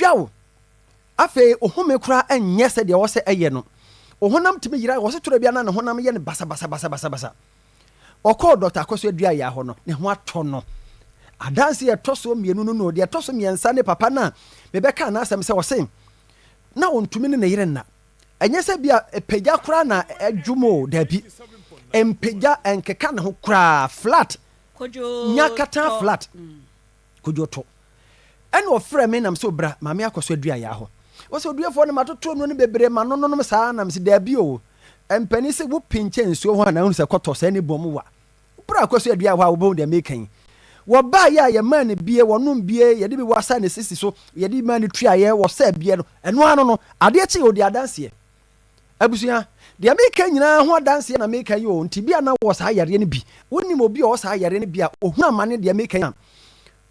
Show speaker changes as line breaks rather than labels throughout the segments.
edwawo afe ohome kura enye se de wo se eye no ohonam timi yira wo se toro bia na ne honam ye ne basa okọ doctor akoso adua ya ho no ne ho ato no adanse ye toso mienu no de toso miensa ne papa na mebeka na asem se wo se na ontumi ne yire na enye se bia epagya kura na adwumo da bi empagya enkeka ne ho kura flat
kojo
nyakata flat kojo to ene ofre me nam so bra ma me akoso adua ya ho wo se oduafo ne matoto no ne bebre ma no saa nam se da bi o empani se wo pinche nsuo ho na hu se koto sa ne bom wa bra akoso adua ho a wo bo de mekan wo ba ya ye man ne bie wonum bie ye de bi wasa ne sisi so ye de man ne tua ye wo sa bie no eno ano no ade chi odi adanse abusuya de mekan nyina ho adanse na mekan yo nti bia na wo sa yare ne bi woni mo bi o sa yare ne bia ohun amane de mekan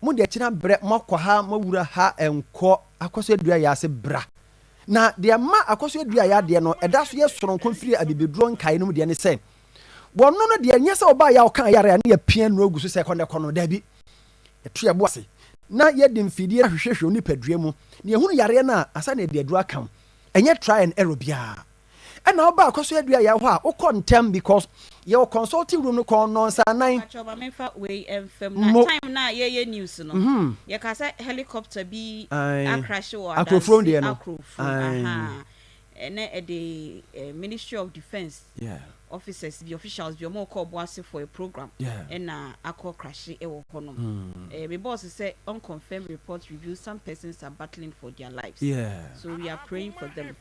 mu de kina bre makwa ha mawura ha enko akoso adua ya se bra na de ma akoso adua ya de no eda so ye soronko firi abibeduro nkai no de ne se wono no de nya se oba ya okan yare na ya pia no aguso se konde kono da bi etu ya boase na ye de mfidi ahwehwehwe oni padua mu ne ehunu yare na asa na de aduro akam enye try and error bia ena oba akoso adua ya ho a ukọ ntem because your consulting room no kon non sa nine
achoba menfa we FM na time na ye news no ye ka say helicopter bi crash or
akrofron de no
ene the Ministry of Defense officers the officials be more call boss for a program and akọ crash e wo kono me boss say unconfirmed reports reveal some persons are battling for their lives so we are praying for them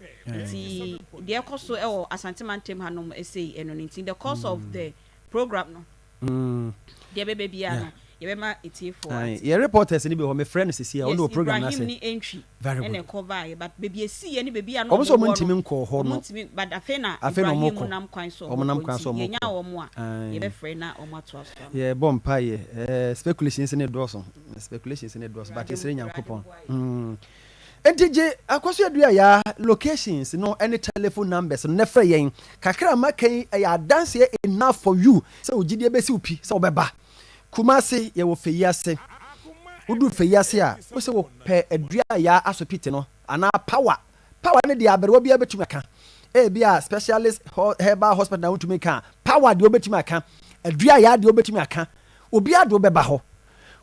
the ekoso e wo Asante Mantem hanom say eno nti the course of the program no the baby bia no yebema etie for
ye reporters ni be ho me friend sisi ya on program na say
entry and cover but baby esi ye ni baby ya
no omo so montimi nko ho no
but afena Ibrahim nam kwan so ye nya omo a ye be frɛ na omo ato aso
ye bompa ye speculations ne doso but esere nyankopon entije akoso adua ya locations no any telephone numbers no frɛ yen kakra makan ya dance enough for you so ogide be si upi so obeba Kumasi ye wo feyase udu feyase a wo se wo pe adua ya asopite no ana power ne de aberewa bia betumi aka bia specialist herbal hospital na wotumi ka power de obetumi aka adua ya de obetumi aka obi ade obeba ho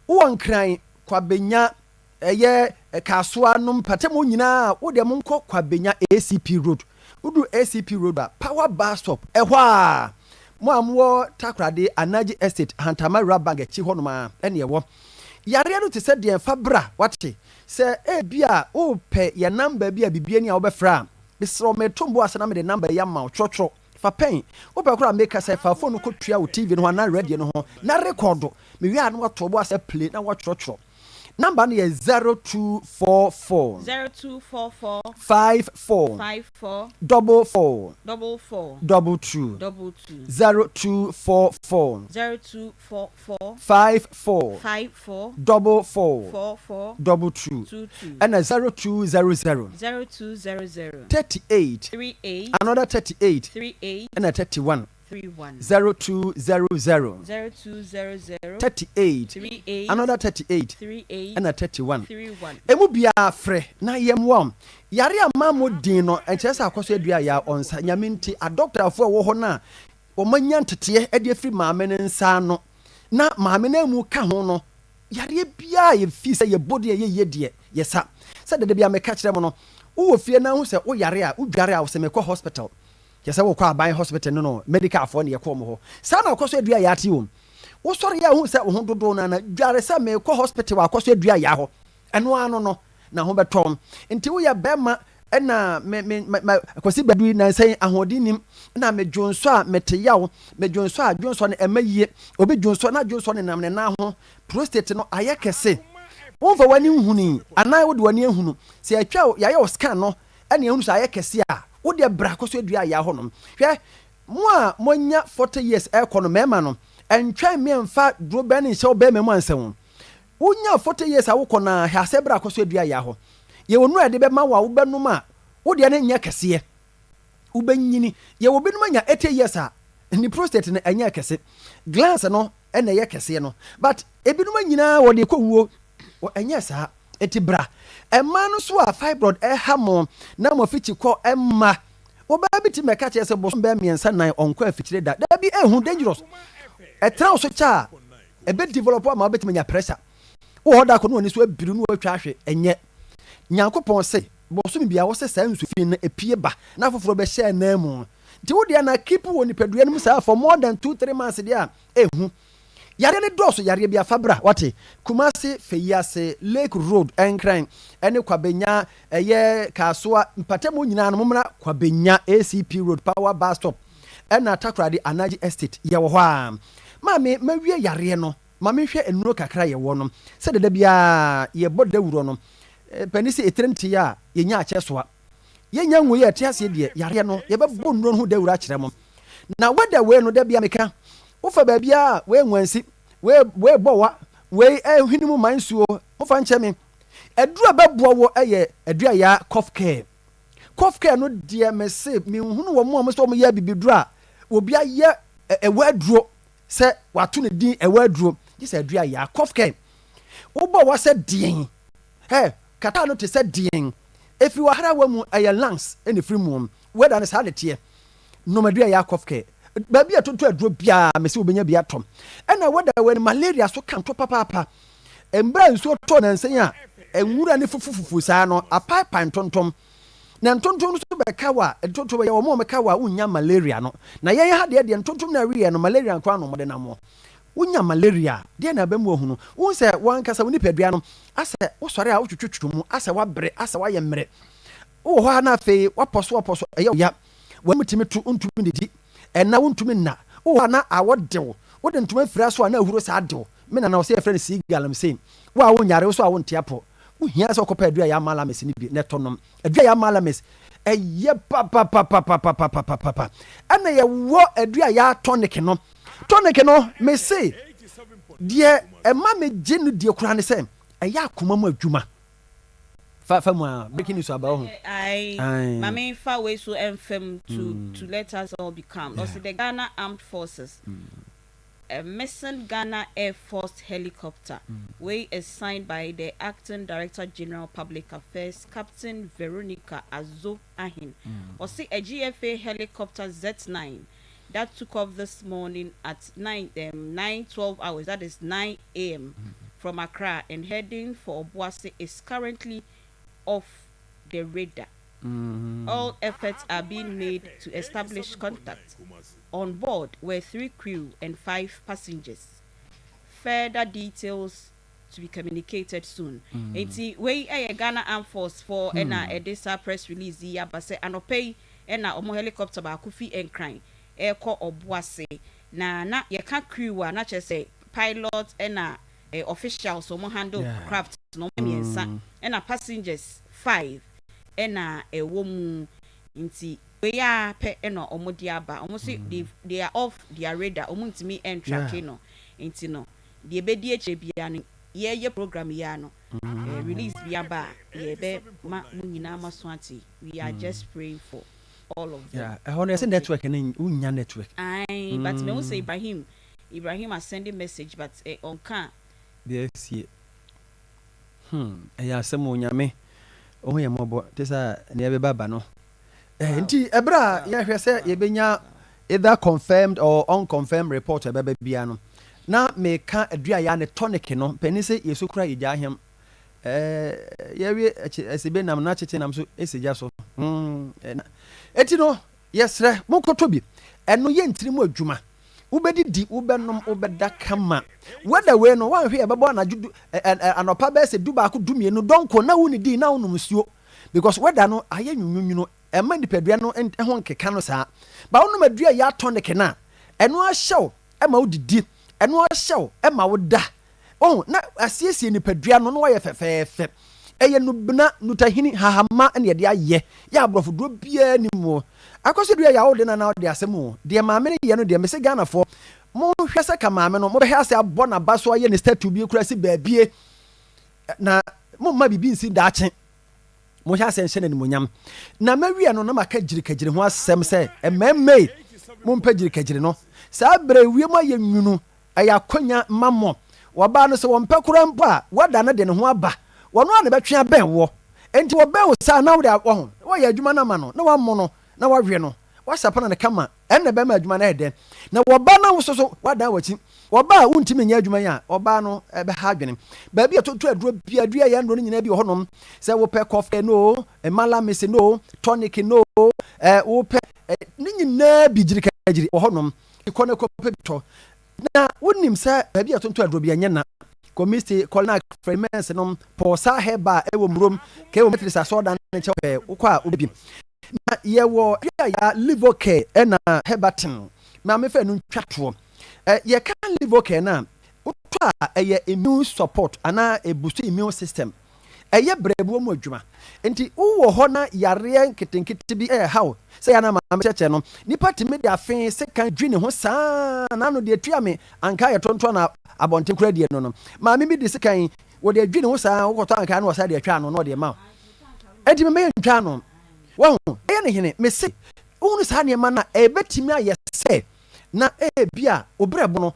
wo nkran kwabenya eye kasoa no mpatemo nyina wo de monko kwabenya ACP road udu ACP road ba power bus stop ehwa a mo amwo takrade Anaji Estate Hantama Rabanga chi honoma ene ewo yare no te se de fa bra wate se bia o pe ye number bia bibie ni a wo be fra bisro metombo asana me de number ya ma trotro fa pen o pe kura make say fa phone ko tua o TV no na radio no ho na record me wi anu to bo asa play na wo trotro number no is 0244 54 44 22 0244 54 44 22 and 0200 38 another 38 and a 31 0200 38 another 38 and a 31 emu bia frɛ na yemwom yare amamo din no enchesa akoso adua ya onsa nyaminti a doctor fo wo ho na o manya ntete e de free maame ne nsa no na maame na mu ka ho no yare bia ye fi se ye body ye de yesa se de bia me ka kire mo no wo fie na hu se wo yare a wo dware a wo se me kɔ hospital yesa wo kɔ aban hospital no medical for ne ye kɔ mo ho sa na akoso adua ya ati wo wo sɔre ya hu se wo ho dodo na dware se me kɔ hospital wa akoso adua ya ho eno ano no na ho betom nti wo ya bema na me akosi badu na nsan ahodinim na me dwonso a meteyawo me dwonso a dwonso ne emaye obi dwonso na dwonso ne nam ne na ho prostate no ayekese wonfa wani nhuni anan wo de wani ehunu se atwa ya ya scan no ene ehunu so ayekese a wo de bra akoso adua ya ho no hwe mo a monya 40 years economy no entwa me mfa dro be ne nhyɛ be me mo ansan wonya 40 years awoko na hasebra akoso adua ya ho ye wonu ade be ma wa wo benum a wo de ne nya kese wo benyini ye wo benum nya 80 years a ni prostate ne anya kese glass no ene ye kese no but ebinum nyina wo de kowuo wo anya sa etibra emma no so a fibroid hamo na mo fiti ko emma oba biti meka che se boso be miensa nan onko afikire da bi ehun dangerous etra so cha ebe develop ma beti menya pressure wo da ko no ni so abiru no atwa hwe enye nyankopon se boso bia wo se sa nsufin na epie ba na foforo be share na mu nti wo dia na keep wo ni padua no sa for more than 2-3 months dia ehun yare ne doso yare bia fabra wate Kumasi Feyase Lake Road enkran ene kwabenya eye kasoa mpatemu nyina no momra kwabenya ACP Road Power Bus Stop ena takrade Anaji Estate ye wo ho a mame mawie yare no mame hwe enuro kakra ye wo no se de bia ye boda wuro no panisi etrenti ya ye nya achesoa ye nya nwo ye tiase de yare no ye bebo nuro ho da wuro akire mo na wada we no da bia meka ufa babia we nwansi we bowa we hinimu mansuo ufa ncheme edura beboa wo eye edura ya cough care no dia mese mi hunu wo mo so mo ya bibidura obia ye ewaduro se watu ne din ewaduro gise edura ya cough care ubo wa se din kata no te se din efi wa hara wa mu eye lungs ene free mu weda ne sa de tie no madura ya cough care baby atoto aduro bia mesi obenya bia tom ena wada when malaria so kan to papa embra nso to na nsen a enwura ne fufufufu saa no apaipai tontom na ntontom so beka wa etoto ya wo mo meka wa unya malaria no na yen ha de ntontom na wiye no malaria nkwa no mode na mo unya malaria de na bamu ohunu won se wan kasa woni padua no ase wo sore a wo twetwetwu mu ase wa bere ase wa ye mmere wo ho na fe wa poso eya ya wa mutimi tu ntumi didi ena wontumi na wo na awodew wo de ntuma fira so na ahuro sa adew me na wo se friend si galam sei wo a wo nyare so a wo ntiapo wo hia se okopa adua ya mala mesi ni bi netonom adua ya mala mesi eye papa ana ye wo adua ya tonic no me say die ema me genu die kura ne se eya akoma mu adwuma fa mu breaking news about
my main far way so FM to let us all become also the Ghana Armed Forces a missing Ghana Air Force helicopter way assigned by the acting Director General Public Affairs Captain Veronica Azo Ahin or see a GFA helicopter Z9 that took off this morning at 9:12 hours, that is 9 a.m. from Accra and heading for Obuasi is currently off the radar. All efforts are being made to establish contact. On board were 3 crew and 5 passengers. Further details to be communicated soon. Enti we a Ghana Armed Force for a press release ya base anopay omo helicopter ba kufi and crime eko Obuasi na ye ka crew na che say pilot officials omo handle craft no miensa passengers 5 ewo mu nti we ya pe omo diaba omo say they are off their radar omo ntimi track no nti no de ebedi eche bia no ye program ya no release bia ba ye be ma nyina maswati we are just praying for all of them.
I want to say network and unya network.
But me won't say Ibrahim has sending message but on can
yes ya semo nyame o ye mobo tesa ne be baba no nti ebra ya hwe se ye benya either confirmed or unconfirmed report baba bia no na me ka adua ya ne tonic no pani se yesu kura ye ja hem ye wi esibe nam na cheche nam so esija so eti no yesre mokoto bi eno ye ntiri mu adwuma ubedidi ubenom ubeda kama weda we no wan hwe bebo na judu anopa be se duba ko dumie no donko na woni di na wonum suo because weda no aye nwunwunu ema nipadua no ho nkeka no saa ba wonum adua ya tonic na eno ahyew ema wodidi eno ahyew ema woda na asiesie nipadua no wo ye fefefe eye no bna nutahini hahama na ye de aye ya abrofo do bia ni mo akoso dua ya wode na wode asemu de maame ye no de mese Ghana fo mo hwese ka maame no mo be hase abo na baso aye ne statue bi kura si baabie na mo ma bibi nsi daache mo hase nhene ni monyam na mawie no na maka girikagire ho asem se ememme mo mpa girikagire no sa bre wie mo aye nwunu aya konya mammo waba no se wo mpa kura mpo a wada na de ne ho aba wono ade betwe ben wo enti wo ben wo sa na wo de wo wo ye adwuma na ma no na wa mo no na wa hwe no wa sapa na kama enne be ma adwuma na ede na wo ba na wo so wa da wachi wo ba untimi nya adwuma ya oba no be ha adwene ba bia to aduro bia adua ya ndo nyina bi honom se wo pe coffee no malamese no tonic no wo pe ni nyina bi jiri wo honom ikone ko pe to na wonim se ba bia to aduro bia nya na komisi kolna freemans no posa heba ewo mrom ke wo metri sa soda na che wo kwa obi na ye wo ya livoke na hebatin ma me fa nu twato ye kan livoke na utwa eye immune support ana ebusu immune system eye brebu mu adwuma enti wo ho na yare nketenkete bi how se ya na ma cheche no nipa timi de afen se kan dwi ne ho saa na no de atua me anka ye tonto na abonten kura de no ma me bi de se kan wo de dwi ne ho saa wo koto anka na wo sa de atwa no no de ma enti me ntwa no wo eye ne hene me se unu saa ne ma na ebetimi aye se na bia obrebo no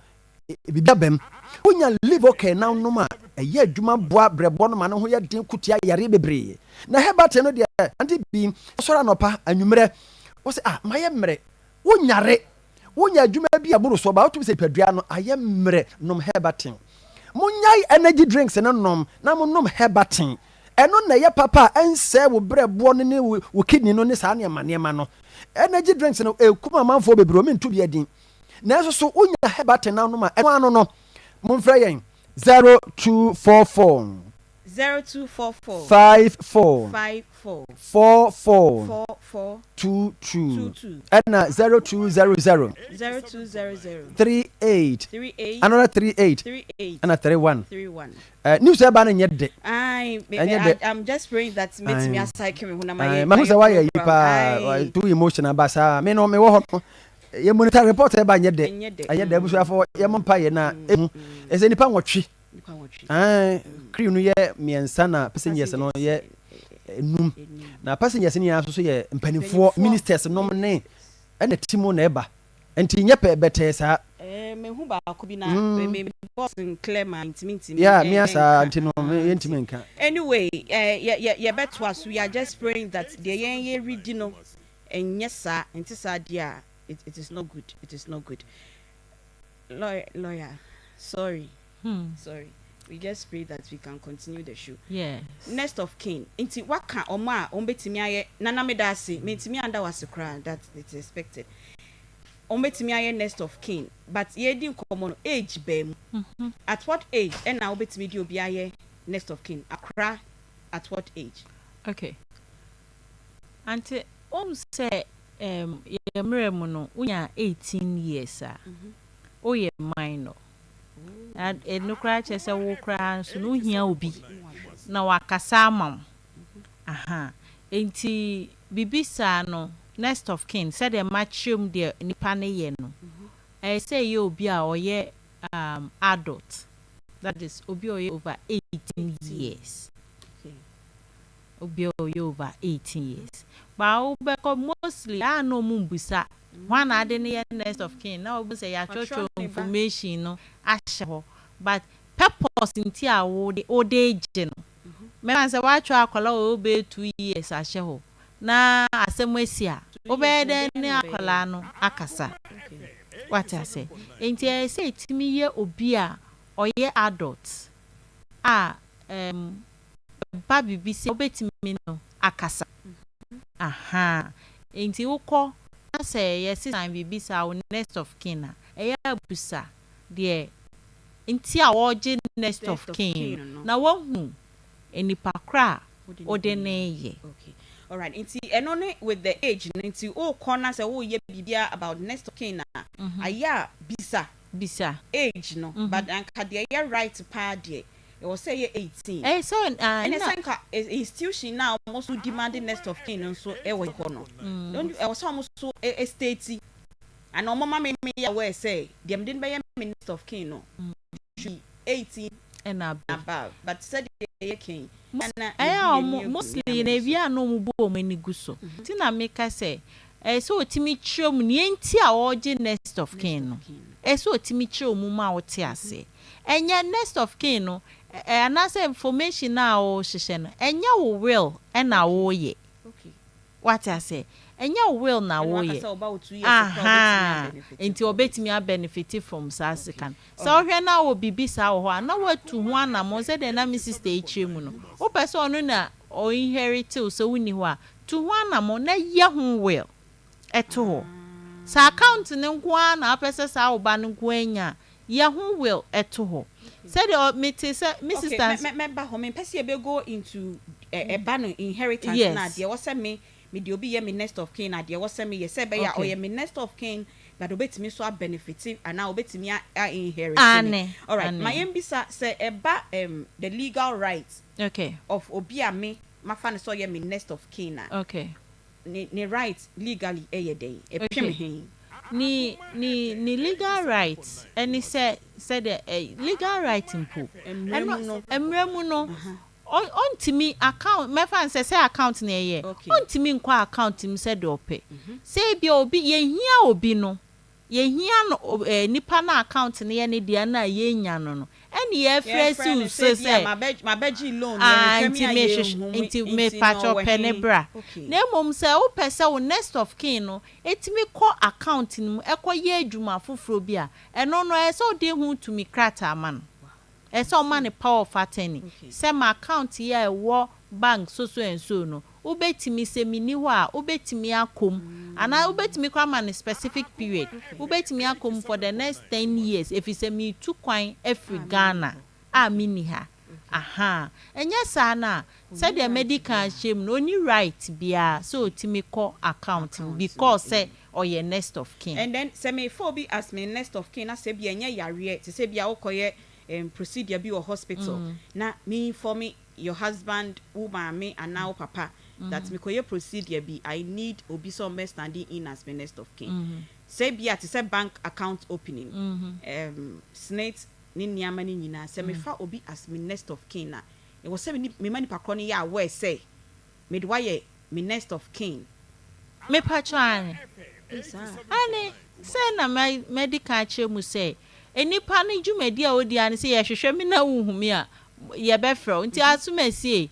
bibia bem unya live okay now no ma eye adwuma boa brebo no ma no ho ye den kutia yare bebre na hebate no de Aunty Bea sora no pa anwumre wo se maye mre wonya adwuma bia buru so ba otum se padua no aye mre nom hebate munyai energy drinks no nom na mo nom hebate eno na ye papa ense wo brebo no ne wo kidney no ne saa ne ma no energy drinks no kuma manfo bebre o mentu bia din na so unya hebate na no ma eno no Mumfra yen 0244 54 44 22 and 0200 38 another 38 and 31 news eba na nyede
I'm just praying that makes me aside me when my
ma say why you pa too emotional ba sa me no me wo ho ye monitor report eba nyede abusuafo ye mpa ye na ese nipa nwotwe crew no ye miensa na passengers no ye num na passengers ni aso so ye mpanifo ministers no ne na timo na eba enti nye pe bete sa
me hu ba ko bi na me boss Clement minti
yeah me asa anti no me ntimi nka
anyway ye betwa so we are just praying that the ye ready no enye sa enti sa dia it is not good. It is not good. Lawyer, sorry. Sorry. We just pray that we can continue the show.
Yes.
Next of kin. Inti waka oma ombetimi aye nana me da se mentimi anda was cry that it's expected. Ombetimi aye next of kin. But ye din common age bem. At what age? And now obetimi di obi aye next of kin. Akra at what age?
Okay. Auntie say yemre mu no unya 18 years o ye minor and no cry chese wo cry so no hia obi na wakasa amam enti bibisa no next of kin said the matchum de nipa ne ye no say ye obi a oye adult, that is obi oye over 18 years. Obi oye over 18 years. But mostly I know mumbusa. One I didn't next of kin. Now we say ya church information no asho. But purpose in tia old age no. Me say watch akola obe 2 years asho. Na asemwesia. Obe den ne akola no akasa. What I say? Enti I say timi ye obi a oye adult. Baby bi say obetimi no akasa. Enti uko na say yes time bibi sa next of kin eya busa de enti a woje next of kin na wohu enipa kra odeneye.
Okay, all right. Enti enone with the age enti uko na say wo ye bibia about next of kin na aya bisa age no but anka de ya right pa de it was say 18.
So
and it's still she now almost demanding next of kin and so e we no. Don't I was almost so a state and no mama me aware say them didn't buy next of kin no. She 18
and above.
But said the king.
Mostly na via no mu bo mani guso. Ti na make say so otimi chom ni enti a oje next of kin no. So otimi chom mu ma wote ase. Enya next of kin no anase information na o hihye no enya wo will na wo ye
okay
what I say enya will na wo ye aha enti obetimi a benefit from sasikan so hwe na wo bibi sa wo ho na watu ho anamo se de na mi sister echi mu no wo pese onu na o inherit so wuni ho a tu ho anamo na ye ho will eto ho sa account ne nko na apese sa wo ba nko anya ye ho will eto ho said me say Mrs.
Member home pese e be go into a ban inheritance na there was me de obi ye me next of kin na there was me ye say be ya o ye me next of kin that obetimi so benefit and now obetimi inherit. All right, my mbisa say eba the legal rights of obi a me mafan so ye me next of kin na.
Okay.
Ni right legally ye dey e pem hin.
Ni legal rights and he said the legal right impo emremu no on to me account me fan say account na ye on to me nkwa account im said ope say bi obi ye hia obi no ye hia no nipa na account na ye ne dia na ye nya no ene ye fresh so say
my beji loan
inti me patcho penebra na mom say o pese wo next of kin no etimi ko account ni ekoye adwuma foforo bi a eno no e so de hu to me krata man e so man power of attorney say my account here wo bank so and so no ubetimi se mini ho a ubetimi akom ana ubetimi kwa man specific period ubetimi akom for the next 10 years if you say me two kwan every Ghana a mini ha aha enya sa na said the medical shame no ni right bia so timi call account because say or your next of kin
and then say me for be as me next of kin na say bia enya yare to say bia okoye procedure be or hospital na me for me your husband woman me and now papa that me koye procedure be I need obi some standing in as my next of kin say bia to say bank account opening snate ni niama ni nyina say me fa obi as my next of kin na e was say me mani pakro ni ya where say me do why me next of kin
me patcho ane say na medical chemu say enipa ni dwumadi a odi ane say ye hwehwe me na wuhumi a ye be fro nti asumasi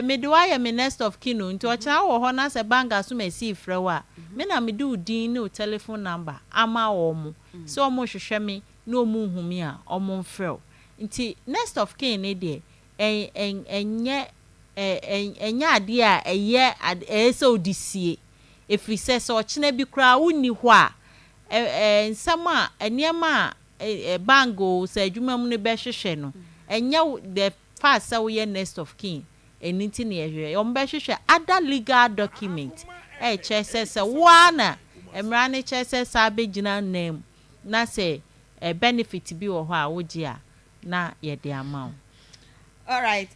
me do why me next of kin nti o kira wo ho na say bank asumasi fro a me na me do din ni telephone number ama wo mu so o mo hwehwe me na o mu humi a o mo fro nti next of kin ne de enye ade a eye so disie if we say so kina bi kra woni ho a nsama eniema bango say adwuma mu ne be hwehwe no enye the fast say we next of kin eniti na ehwe o mbe hwehwe other legal document chese wana emra ne chese sa begina name na say benefit bi wo ho a woji a na ye de amount.
All right,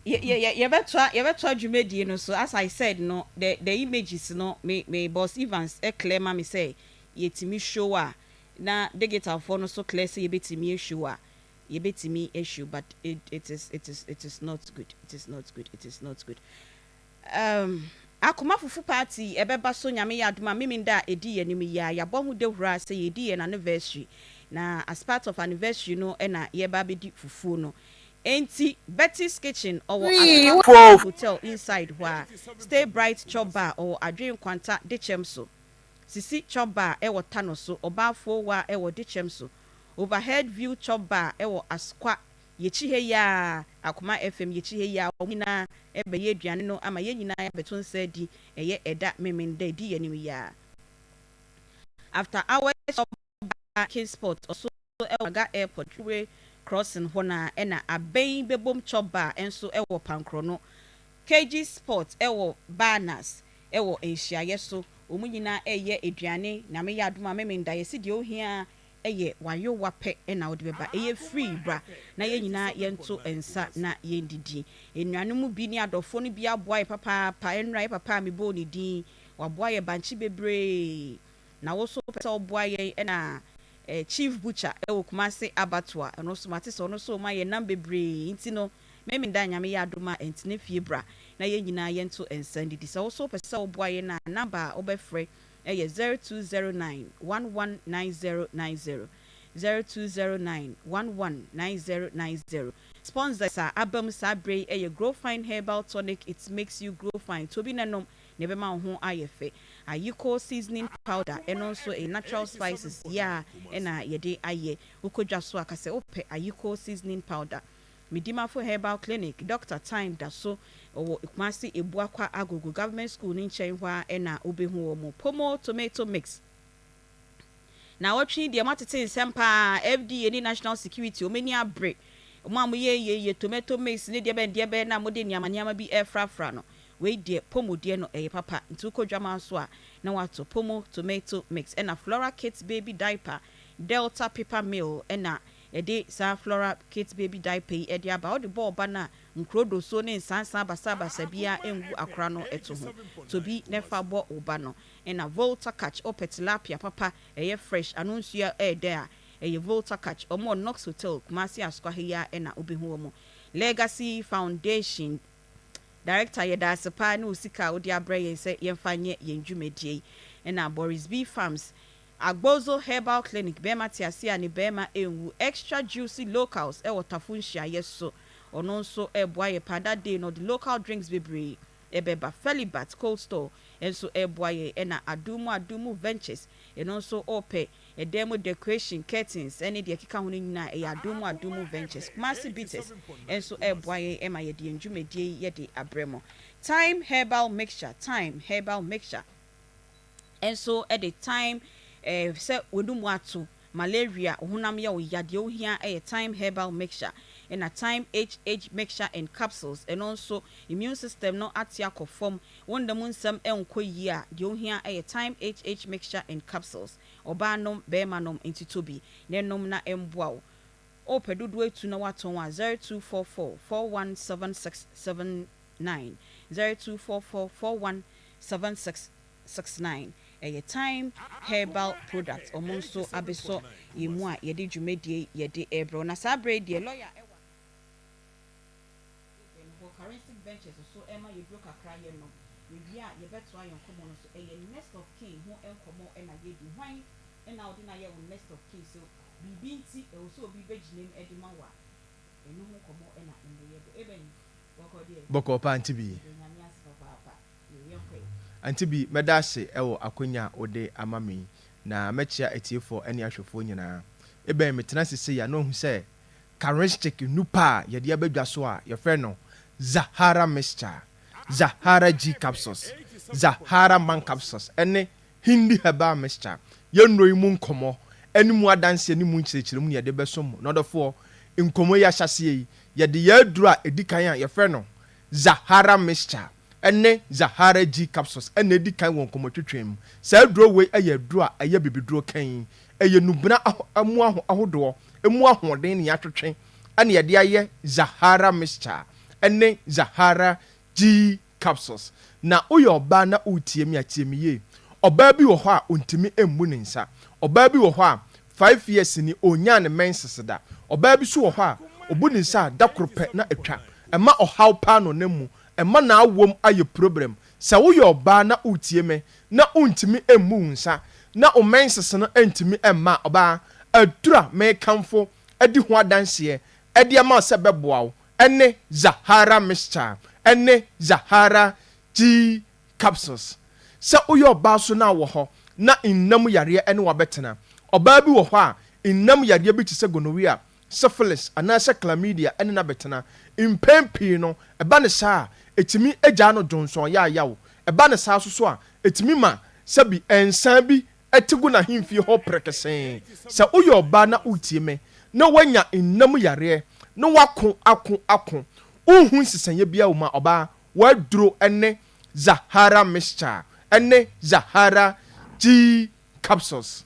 you better dwumadi no so as I said no the images no me boss Evans clear ma me say yetimi show a na digital for no so clear say yebetimi show a yebetimi issue but it is not good. It is not good. Akoma fufu party ebeba so nyame ya aduma meminda edi ye nimi ya bohu de hura say edi ye na anniversary na as part of anniversary no na ye ba be di fufu no enti Betty's Kitchen or hotel inside where Stay Bright Chop Bar or Adrian Kwanta Dichemso Sisi Chop Bar ewo Tanoso Obafo wa ewo Dichemso Overhead View Chop Bar ewo Askwa yechihe ya Akoma FM yechihe ya omina ebe ye aduane no ama ye nyina ya beton se di eye eda memende di ye nimi ya after hours Chop Bar Kingsport also ewo ga airport we crossing hona ena aben bebom Chop Bar enso ewo pankro no KG Sport ewo banners ewo enhia so omunyina eye aduane na me ya aduma memenda ye sidi ohia eye wayo wape ena odi beba eye free bra na ye nyina ye nto ensa na ye ndidi enuanu mu bi ni adofo no bi aboa papa pa enrai papa me bo ni din waboa ye banchi bebre na wo so pesa oboa ye ena chief butcher ewo Kumasi abattoir eno so mate so no so ma ye nam bebre nti no memenda nyame ya adoma entine fie bra na ye nyina ye nto ensa ndidi so so pesa oboa ye na number obefre 0209 119090 0209 119090. Sponsors are Abam Sabre, a Grow Fine Herbal Tonic. It makes you grow fine. Tobi nanom nebema ho ayefe. Ayiko seasoning powder and also a natural spices. Yeah, and yede aye. Ukodwa so akase ope Ayiko seasoning powder. Midima for Herbal Clinic. Dr. Time Daso or Kumasi Ebuakwa Agogo Government School in Chenwa ena ubehu omo. Pomo tomato mix. Now watching the amount of sempa FDA any national security omania break. Mamu ye tomato mix ni dia na mode nyama bi efra no. We de pomo de no papa nti ko dwama so a na wato pomo tomato mix and a Flora Kids baby diaper Delta paper meal and a de sa Flora Kids baby diaper e de about the ball bana nkrodo so ne sansan basabasa bia engu akra no eto ho to bi nefa bo oba no and a Volta catch tilapia papa fresh anunsia there a Volta catch omo Knox Hotel Kumasi Askwa here and a obihu omo Legacy Foundation Director Yeda Sepa no sika odi abraye se yemfanye yenjumedie na Boris B Farms Agbozo Herbal Clinic Bema Tiasia ni Bema enwu extra juicy locals e wotafunhia yeso ono nso eboaye pada day no the local drinks bebre ebeba Felibat Cold Store enso eboaye na adumu ventures eno nso ope a demo decoration curtains any de kika ho nyina e adumu ventures massive bitters enso eboaye ema ye de ndwumedie ye de abremo time herbal mixture enso at the time se wodumu ato malaria ohunam ya oyade ohia time herbal mixture and a time HH mixture and capsules and also immune system no atia form wonder mun sam enko yi a de ohia time HH mixture and capsules obanom bemanom into tobi nenom na emboa o pedudu etu na waton 0244 417679 0244 417669 a time herbal product omonso abeso yimu a yede dwumedie yede ebro na sabre de lawyer currency benches so Emma you broke a cry no we bia ye beto ayon komo no so a nest of king ho enkomo na ye di hwan na odi na ye nest of king so bibinti e so obi beginem edima wa eno ho komo na ndo ye eben
boko pa Aunty Bea Aunty Bea medase ewo akonya ode amami na mechia etiefo eni ahwefo nyina eben metena sese ya no hu se charistic nupa ye de abadwa so a ye frɛ no Zahara mixture Zahara G capsules Zahara man capsules ene hindi herbal mixture ye nro imu nkomo eni mu adanse eni mu nkyerɛkyerɛ mu ye de besom no dofo nkomo ya hyase yi ye de ya dura edikan a ye frɛ no Zahara mixture ene Zahara G capsules ene edikan won nkomo twetwem sa duro we eye duro a eye bibiduro kan eye nubna amu ahodo emu ahoden ne ya twetwen ene ye de aye Zahara mixture ene Zahara G capsules na uyoba na utiemi atiemiye oba bi wo ho a ontimi emmu ne nsa oba bi wo ho a 5 years ni onya ne menses da oba bi so wo ho a obu ne nsa da krope na etwa ema ohaw pa no nemu ema na awom aye problem sa uyoba na utieme na ontimi emmu nsa na o menses no entimi emma oba adura me kamfo adi ho adanse edi ama se beboawo ene Zahara mixture ene Zahara G capsules sa uyo ba so na wo ho na innam yare ene wabetena oba bi wo ho a innam yare bi ti se gonorrhea syphilis anasa chlamydia ene na betena impempi no eba ne sa etimi egya no jonson ya yawo eba ne sa so a etimi ma sabi ensan bi etigu na himfi ho prekesen sa uyo ba na utieme na wanya innam yare no wako ako uhun sisanye bia wo ma oba waduro ene Zahara mixture ene Zahara G capsules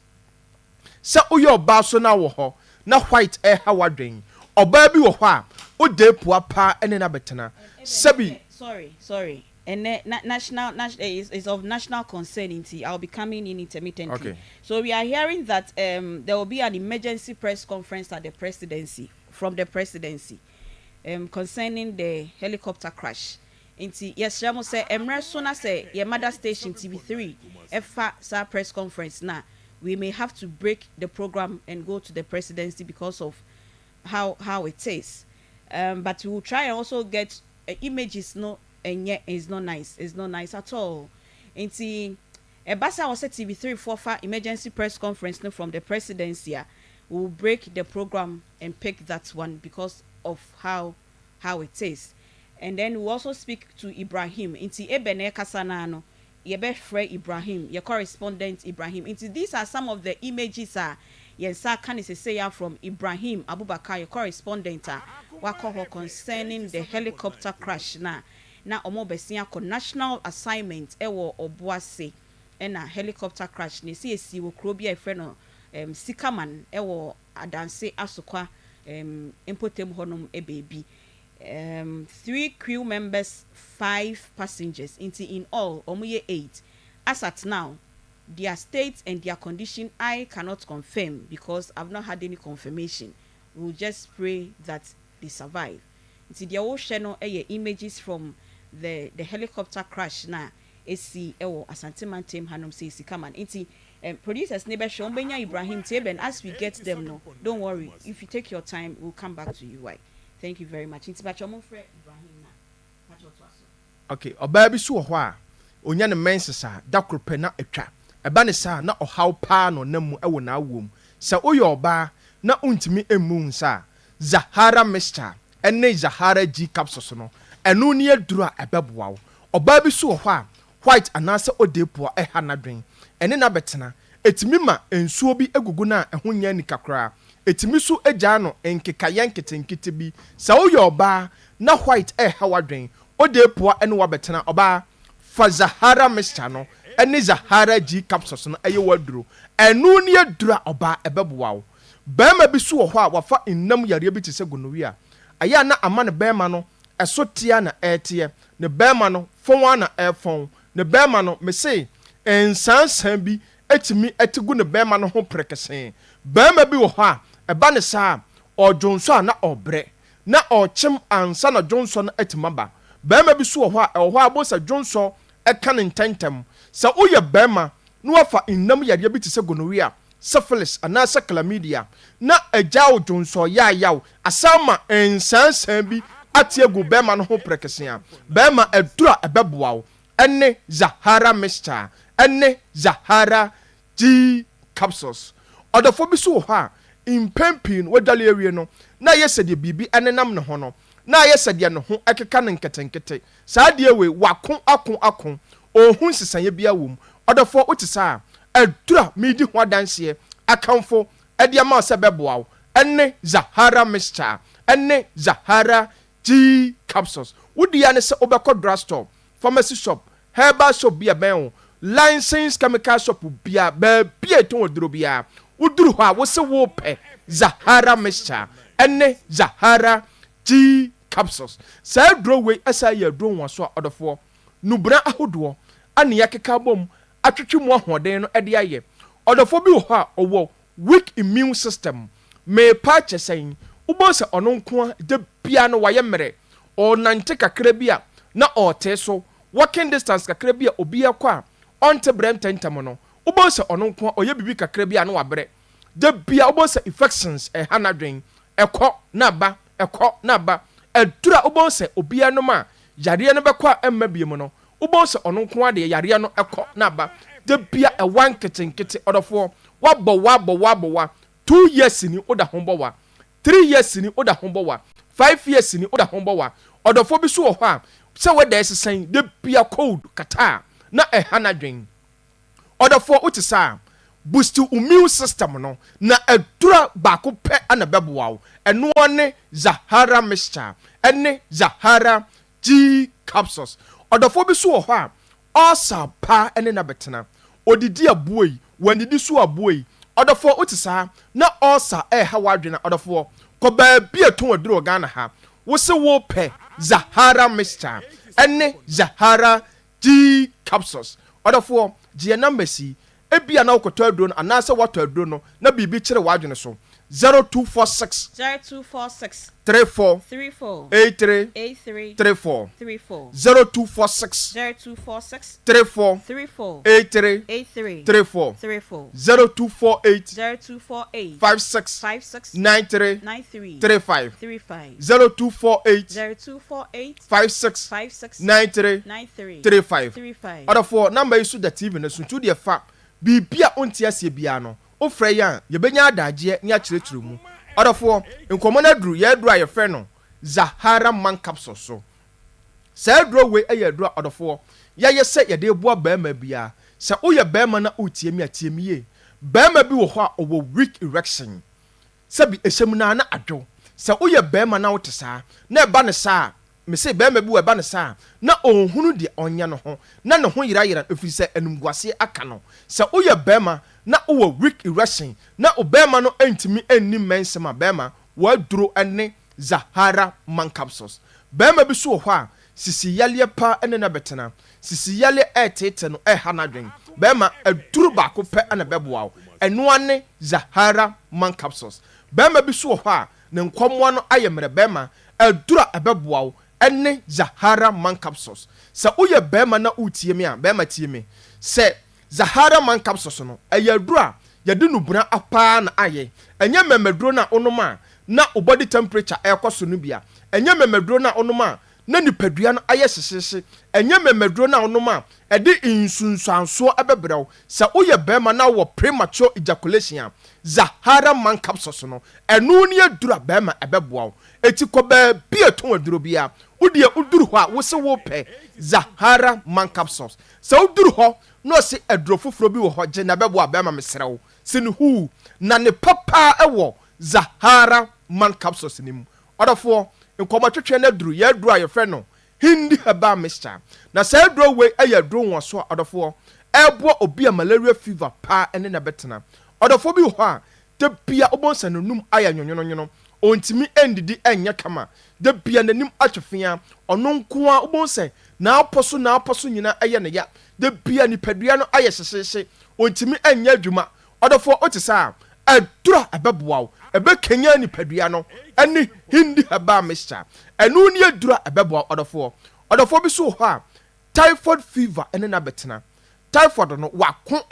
sa uyo oba so na wo ho na white ha wadwen oba bi wo ho a o de pua pa ene na betena sabi
sorry and national is of national concern into I'll be coming in intermittently.
Okay.
So we are hearing that there will be an emergency press conference at the presidency from the presidency concerning the helicopter crash. Inti yes say emre so na say your mother station TV3 efa sa press conference na we may have to break the program and go to the presidency because of how it is. But we will try and also get images. No, and yet it's not nice. It's not nice at all. And see, Basa was at TV3 for emergency press conference from the presidency. We will break the program and pick that one because of how it is. And then we also speak to Ibrahim. Inti Ebene Kasanano, Yebe Fre Ibrahim, your correspondent Ibrahim. Inti these are some of the images Yensa can say from Ibrahim Abubakar, your correspondent wako concerning the helicopter crash na omo besia ko national assignment ewo obuase na helicopter crash ni si wo krobia efre Sikaman ewo adanse asokwa impotem honum baby. 3 crew members, 5 passengers. In all, omuye 8. As at now, their state and their condition I cannot confirm because I've not had any confirmation. We'll just pray that they survive. The ocean images from the helicopter crash na esi ewo Asanteman team hanum say Sikaman. Producers neighbor Shombenya Ibrahim Teben, as we get them, no, don't worry. If you take your time, we'll come back to you. Why? Thank you very much.
Okay, obabi so ho onya ne mensesa da krope na atwa eba ne sa na ohaw pa no namu ewo na awom sa oye oba na untimi emu nsa Zahara Mr ene Zahara G capsules no enu ne aduru a ebeboa wo obabi so ho a white anase odepo eha na dwen ene na betena etimi ma ensuo bi egugu na eho nya nikakra etimi so agya no enkeka yanketenkete bi sa oye oba na white eha wadwen odepo ene wa betena oba fa Zahara Mr no ene Zahara G capsules no eye waduro enu ne aduru a oba ebeboa wo bema bi so ho a wafa innam yare bi tese gonorrhea aya na amane bema no esotia na etie ne bema no fon na efon ne bema no me say ensansan bi etimi etigu ne bema no ho prekesen bema bi wo ho a eba ne sa odwonso na obre na ochim ansa na dwonso na etimaba bema bi so ho a ho abosa dwonso eka ne ntentem sa oye bema no wafa innam yare bi tese gonorrhea syphilis anasa chlamydia na agyaw dwonso yaw asama ensansan bi atiegu bema no ho prekesen bema edura ebeboa wo ene Zahara Mr ene Zahara G capsules odofo bi so ho a impempin wadale awie no na yesede bibi ene nam ne ho no na yesede ne ho ekeka ne nketenkete saa de we akon ohun sesanye bia wom odofo otisa edura midi ho adanse akamfo ediama sebeboa ene Zahara Mr ene Zahara G capsules wodi ya ne se obekọ drugstore pharmacy shop herbal shop bia ben licensed chemical shop bia bia ton oduro bia uduru ho a wo se wo pe Zahara Mr ene Zahara G capsules sa dro we asa ya dro won so odofo nubra ahodo ane yakeka bom atwetwe mu ahoden no ede aye odofo bi ho a owo weak immune system me pa chesen ubose ononko de bia no waye mere o nante kakra bia na o te so walking distance kakra bia obi akwa onte bremtentem no ubose ononko oye bibi kakra bia no wabre de bia ubose infections hanadwen ekọ na ba edura ubose obi anoma yare no bekwa emma biem no ubose ononko ade yare no ekọ na ba de bia ewan ketenkete odofo wabo 2 years ni oda hombowa 3 years ni oda hombowa 5 years ni oda hombowa odofo bi so ho a se we da esesen de bia code kata na hanadwen odofo utisa boost immune system no na edura baako pe ana beboa eno ne Zahara Mr ene Zahara G capsules odofo bi so ho a osa pa ene na betena odidi abuoi wanidi so abuoi odofo utisa na osa hawadwena odofo ko ba bia ton aduro Ghana ha wo se wo pe Zahara Mr ene Zahara G capsules odofo je number si ebia na okoto aduro no anase wato aduro no na bibi kire wadwene so 0246
0246
34
34
83
83
34
34
0246
0246
34
34
83
83
34
34
0248
0248
56
56
93
93
35
35
0248
0248
56
56
93
93
35
35
Order for number is the TV no so to the fa bibia onti asie bia no o frɛ ya ye benya adagye ne akyerɛkyerɛ mu Order for nkomo na duru ye duru aye frɛ no Zahara man capsule so sa duru we aye duru order for ya ye sɛ ye de boa ba ma bia sɛ woyɛ ba ma na otie mi atie mi ye ba ma bi wo hɔ a owo weak erection sɛ bi ehyem na na adwo sɛ woyɛ ba ma na wote saa na ɛba ne saa me say bɛrima bi wɔ ɛba ne saa na ɔnhunu deɛ ɔnyɛ no ho na ne ho yira ɛfiri sɛ enumguase aka no sɛ woyɛ bɛrima na wowɔ weak erection na ɔbɛrima no ntumi nni mmɛnsɛm a bɛrima wɔaduro ne Zahara man capsules bɛrima bi so wɔ hɔ a sisi yaleɛ pa ne na bɛtena sisi yaleɛ ɛtete no ɛha n'adwen bɛrima aduro baako pɛ na bɛboa wo ɛnoa ne Zahara man capsules bɛrima bi so wɔ hɔ a ne nkɔmmoa no ayɛ mmerɛ bɛrima aduro ɛbɛboa wo ɛne Zahara man capsules sɛ woyɛ bɛrima na wotie mi a bɛrima tie mi sɛ Zahara man capsules no ɛyɛ aduro a yɛde no buna apaa na ayɛ ɛnyɛ mɛmɛduro na onom a na o body temperature ɛkɔ so no bia ɛnyɛ mɛmɛduro na onom a na nipadua no ayɛ hyehyehye ɛnyɛ mɛmɛduro na onom a ɛde nsunsuansoɔ ɛbɛbrɛw sɛ woyɛ bɛrima na wɔ premature ejaculation a Zahara man capsules no ɛno ne aduro a bɛrima ɛbɛboa wo eti kɔ baabi ɛtɔn aduro bia wodie uduru hɔ a wose wo pɛ Zahara man capsules sɛ uduru hɔ na ɔse aduro foforo bi wɔ hɔ gye na bɛboa bɛrima mesrɛw sɛ ne hu na ne papa ɛwɔ Zahara man capsules ne mu ɔdɔfoɔ nkɔmɔtwetwe na duru yɛ duru a yɛfrɛ no hindi herbal mixture na sɛ aduro wei ɛyɛ aduro wɔ so a ɔdɔfoɔ ɛboa obi a malaria fever paa ɛne na bɛtena ɔdɔfoɔ bi wɔ hɔ a da bia wobɔnsa n'anum ayɛ nwonwono ontimi endidi ɛnyɛ kama da bia n'anim atwefia ɔno nko a wobɔnsa na apɔ so nyina ɛyɛ ne ya da bia nipadua no ayɛ hyehyehye ontimi ɛnyɛ adwuma ɔdɔfoɔ wote saa aduro ɛbɛboa wo ɛbɛkanya nipadua no ɛne hindi herbal mixture ɛno ne aduro ɛbɛboa ɔdɔfoɔ bi so wɔ hɔ a typhoid fever ɛne na bɛtena typhoid no wako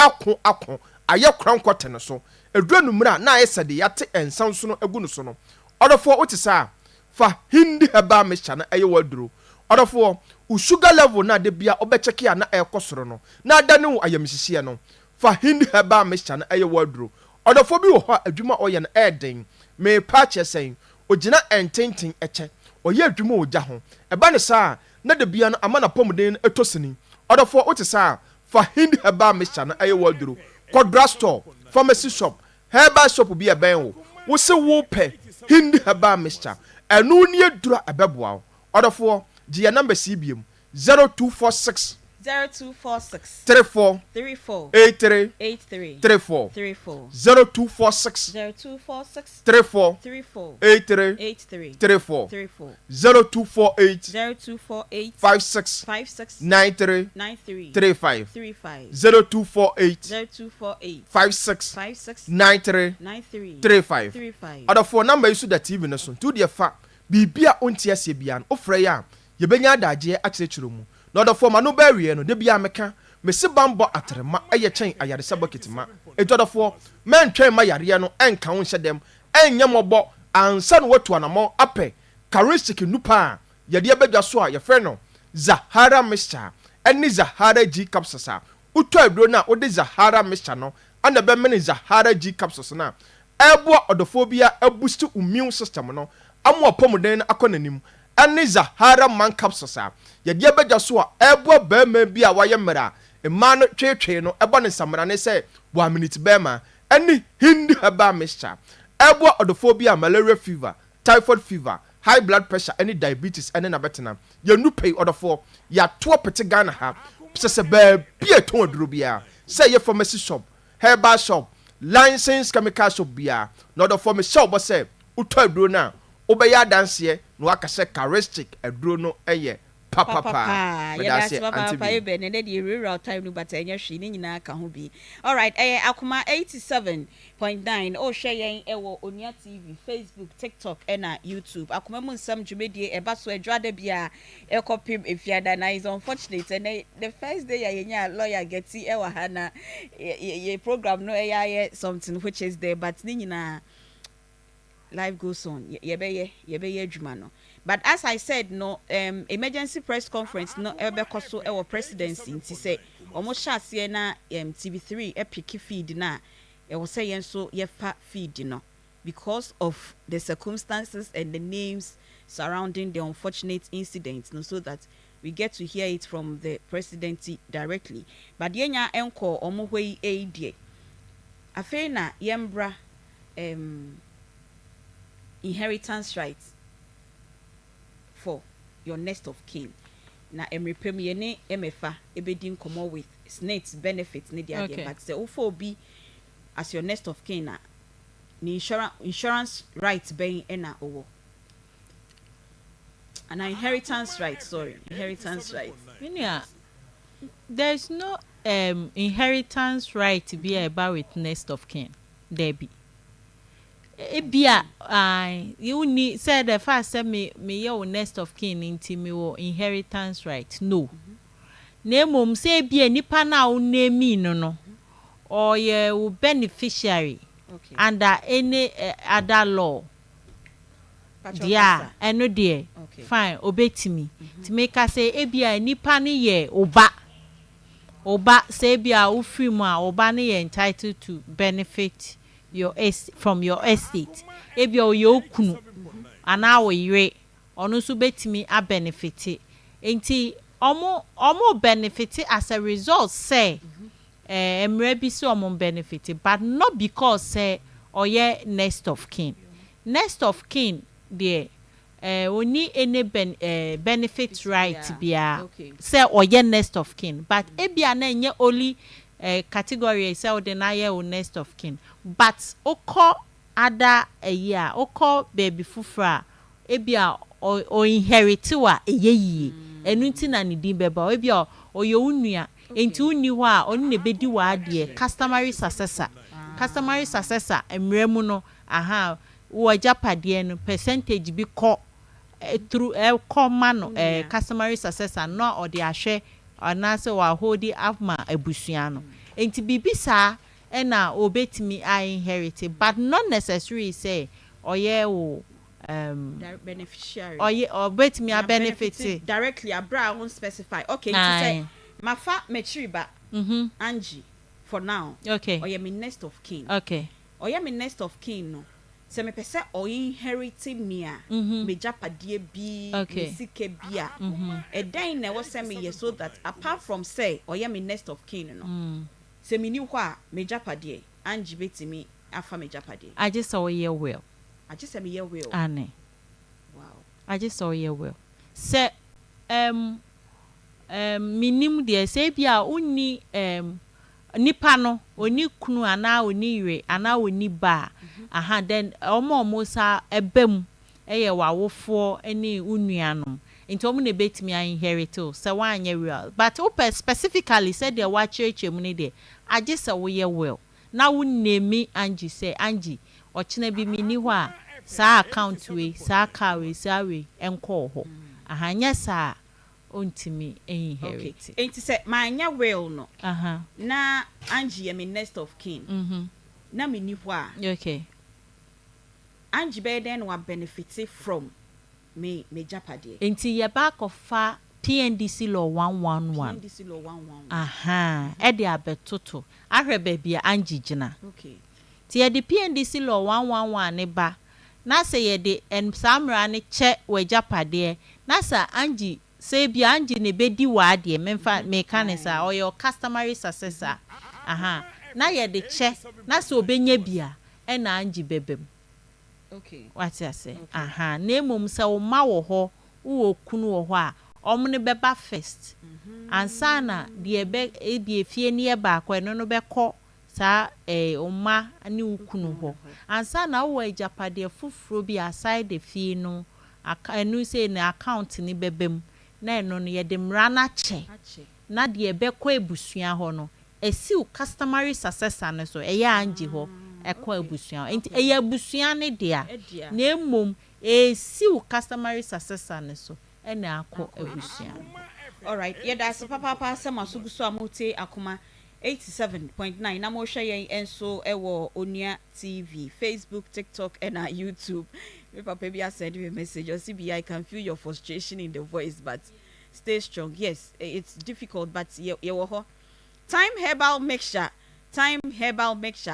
ayɛ krankɔte no so aduro no mmerɛ a na ayɛ sɛ de yɛate ɛnsan so no agu no so no ɔdɔfoɔ wote saa fa hindi herbal mixture no ɛyɛ waduro ɔdɔfoɔ wo sugar level na de bia ɔbɛkyɛke a na ɛkɔ soro no na ada ne wo ayamhyehyɛ no fa hindi herbal mixture no ɛyɛ waduro ɔdɔfoɔ bi wɔ hɔ a adwuma ɔyɛ no ɛɛden mepa kyɛ sɛn ogyina ɛntenten ɛkyɛ ɔyɛ adwuma ɔgya ho ɛba ne saa na de bia no ama na pɔmuden no ɛtɔ sini ɔdɔfoɔ wote saa fa hindi herbal mixture no ɛyɛ waduro kɔ drugstore pharmacy shop herbal shop bi ɛbɛn wo wo se wo pɛ hindi herbal mixture ɛno ne aduro ɛbɛboa wo ɔdɔfoɔ gye yɛ number CBM 0246
0246
34
34
83
83
34
34
0246
0246
34
34
83
83
34
34
0248
0248
56
56
93
93
35
35
0248
0248
56
56
93
93
35
35
ɔdɔfoɔ number yi so da TV no so to deɛ fa biribia onti asie bia no ofrɛ ya yɛbɛnya adagye akyerɛkyerɛ mu na ɔdɔfoɔ ma no bɛwie no de bia meka mesi bambɔ atrema ɛyɛ kyɛn ayaresa bucket ma ɛtɔdɔfoɔ mɛntwɛn ma yareɛ no ɛnka wo nhyɛ dɛm ɛnyɛ mɔbɔ ansa no watu anamɔ apɛ charistic nupa a yɛde ɛbɛdwa so a yɛfrɛ no Zahara mixture ɛne Zahara G capsules a wotɔ aduro no a wode Zahara mixture no ana bɛmene Zahara G capsules no a ɛboa ɔdɔfoɔ bi a ɛboost immune system no ama ɔpɔmuden no akɔ n'anim ɛne Zahara man capsules a yɛde ɛbɛgya so a ɛboa bɛrima bi a wayɛ mmerɛ a mmaa no twetwe no ɛbɔ ne nsamra ne sɛ wɔameniti bɛrima ɛne hindi herbal mixture ɛboa ɔdɔfoɔ bi a malaria fever typhoid fever high blood pressure ɛne diabetes ɛne na bɛtena yɛnu pɛi ɔdɔfoɔ yɛatoɔ pete Ghana ha sɛ baabi a ɛtɔn aduro biara sɛ ɛyɛ pharmacy shop herbal shop licensed chemical shop biara na ɔdɔfoɔ mehyɛ wobɔ sɛ wotɔ aduro no a wobɛyɛ adanseɛ na waka sɛ charistic aduro no ɛyɛ
papa that's papa ebe ne dey rural time no but enya hwe ni nyina ka ho bi. All right, Akoma 87.9 o hwe yen ewo Onia TV, Facebook, TikTok na YouTube. Akoma mu nsam dwumedie eba so adwada bia ekopim efiada na is unfortunate and the first day yenya lawyer geti ewa hana ye program no something which is there but ni nyina life goes on. Yebeye adwuma no. But as I said, no emergency press conference no ebekoso ewo presidency nti say almost shase na TV3 epic feed na e wo say yen so yefa feed no because of the circumstances and the names surrounding the unfortunate incident no so that we get to hear it from the presidency directly. But yenya enko omo hwei die afei na yembra inheritance rights for your next of kin. Na emrepem ye ne emefa ebedi nkomo with snakes benefits ne dia dia but say ofo bi as your next of kin na ni insurance rights ben na owo. And inheritance rights, inheritance rights.
Yeah, there's no inheritance right to be about with next of kin. Debbie. Ebia you need said the first say me your next of kin into me wo inheritance right no name say bia nipa na wo name no or ye beneficiary under any other law dia eno there fine obetimi to make us say ebia nipa ne ye oba say bia wo free mu a oba ne ye entitled to benefit from your estate ebi o ye okunu ana wo yire onu so betimi a benefit enti omo benefit as a result say emre bi so omo benefit but not because say oye next of kin there oni any benefit right bia say oye next of kin but ebia na enye only category say o deny o next of kin but oko other year oko baby fufra ebia o inherit wa eyeyi enu nti na ne din beba ebia o ye unua enti unni ho a onu ne bedi wa ade customary successor emremu no aha wo japade no percentage bi ko through common customary successor no or the ahwe anase wa hodi afma abusua no enti bibisa na obetimi I inherit but not necessarily say oye wo
beneficiary
oye obetimi a benefit
directly abra won't specify okay to say mafa mechiriba Angie for now
okay
oye me next of kin
okay
oye me next of kin no se me pese o inherit me a me japade bi me sike bia den na wo se me ye so that apart from say oye me next of kin no se me ni ho a me japade Angie betimi afa me japade
I just saw ye well
I just say me ye well
ane
wow
I just saw ye well se minim de se bia unni nipa no oni kunu ana oni ire ana oni ba aha then omo sa ebem eye wawofo ene unuanom nti omo na betimi inherit o se wanye real but open specifically said the wa church mu ne de age se wo ye well na wo name Angie say Angie ochina bi mi ni ho a sa account we sa car we sa we enko ho aha nya sa ontimi inherit
okay enti say my nya will no na Angie am next of kin na me ni ho a
okay
Angie be then wa benefit from me japade
enti ye back of fa PNDC law 111
PNDC law 111
aha e de abetoto ahwe ba bia Angie gina
okay
ti ye de PNDC law 111 ne ba na se ye de samra ne che we japade na sa Angie say bia Angie ne bedi wa de memfa mekanisa or your customary successor aha na ye de che na se obenya bia e na Angie bebem
okay
what you say aha na emom se wo ma wo ho wo kunu wo ho a omne beba first ansana de ebe de efie ne e ba kwa no be ko sa oma ani ukunu ho ansana wo ejapade fufuro bi aside the fie no anu say na account ni bebem na eno no ye de mra na che na de ebekọ ebusua ho no esiw customary successor ne so eye anje ho ekọ ebusua enti eye abusua ne dia na emom esiw customary successor ne so ena akọ ebusua.
All right, yeah, that's papa sama suguso amote Akoma 87.9 na mo hwe yen enso ewo Onia TV, Facebook, TikTok and YouTube. Me papa Bea send me a message. Or CBI, I can feel your frustration in the voice, but stay strong. Yes, it's difficult, but time herbal mixture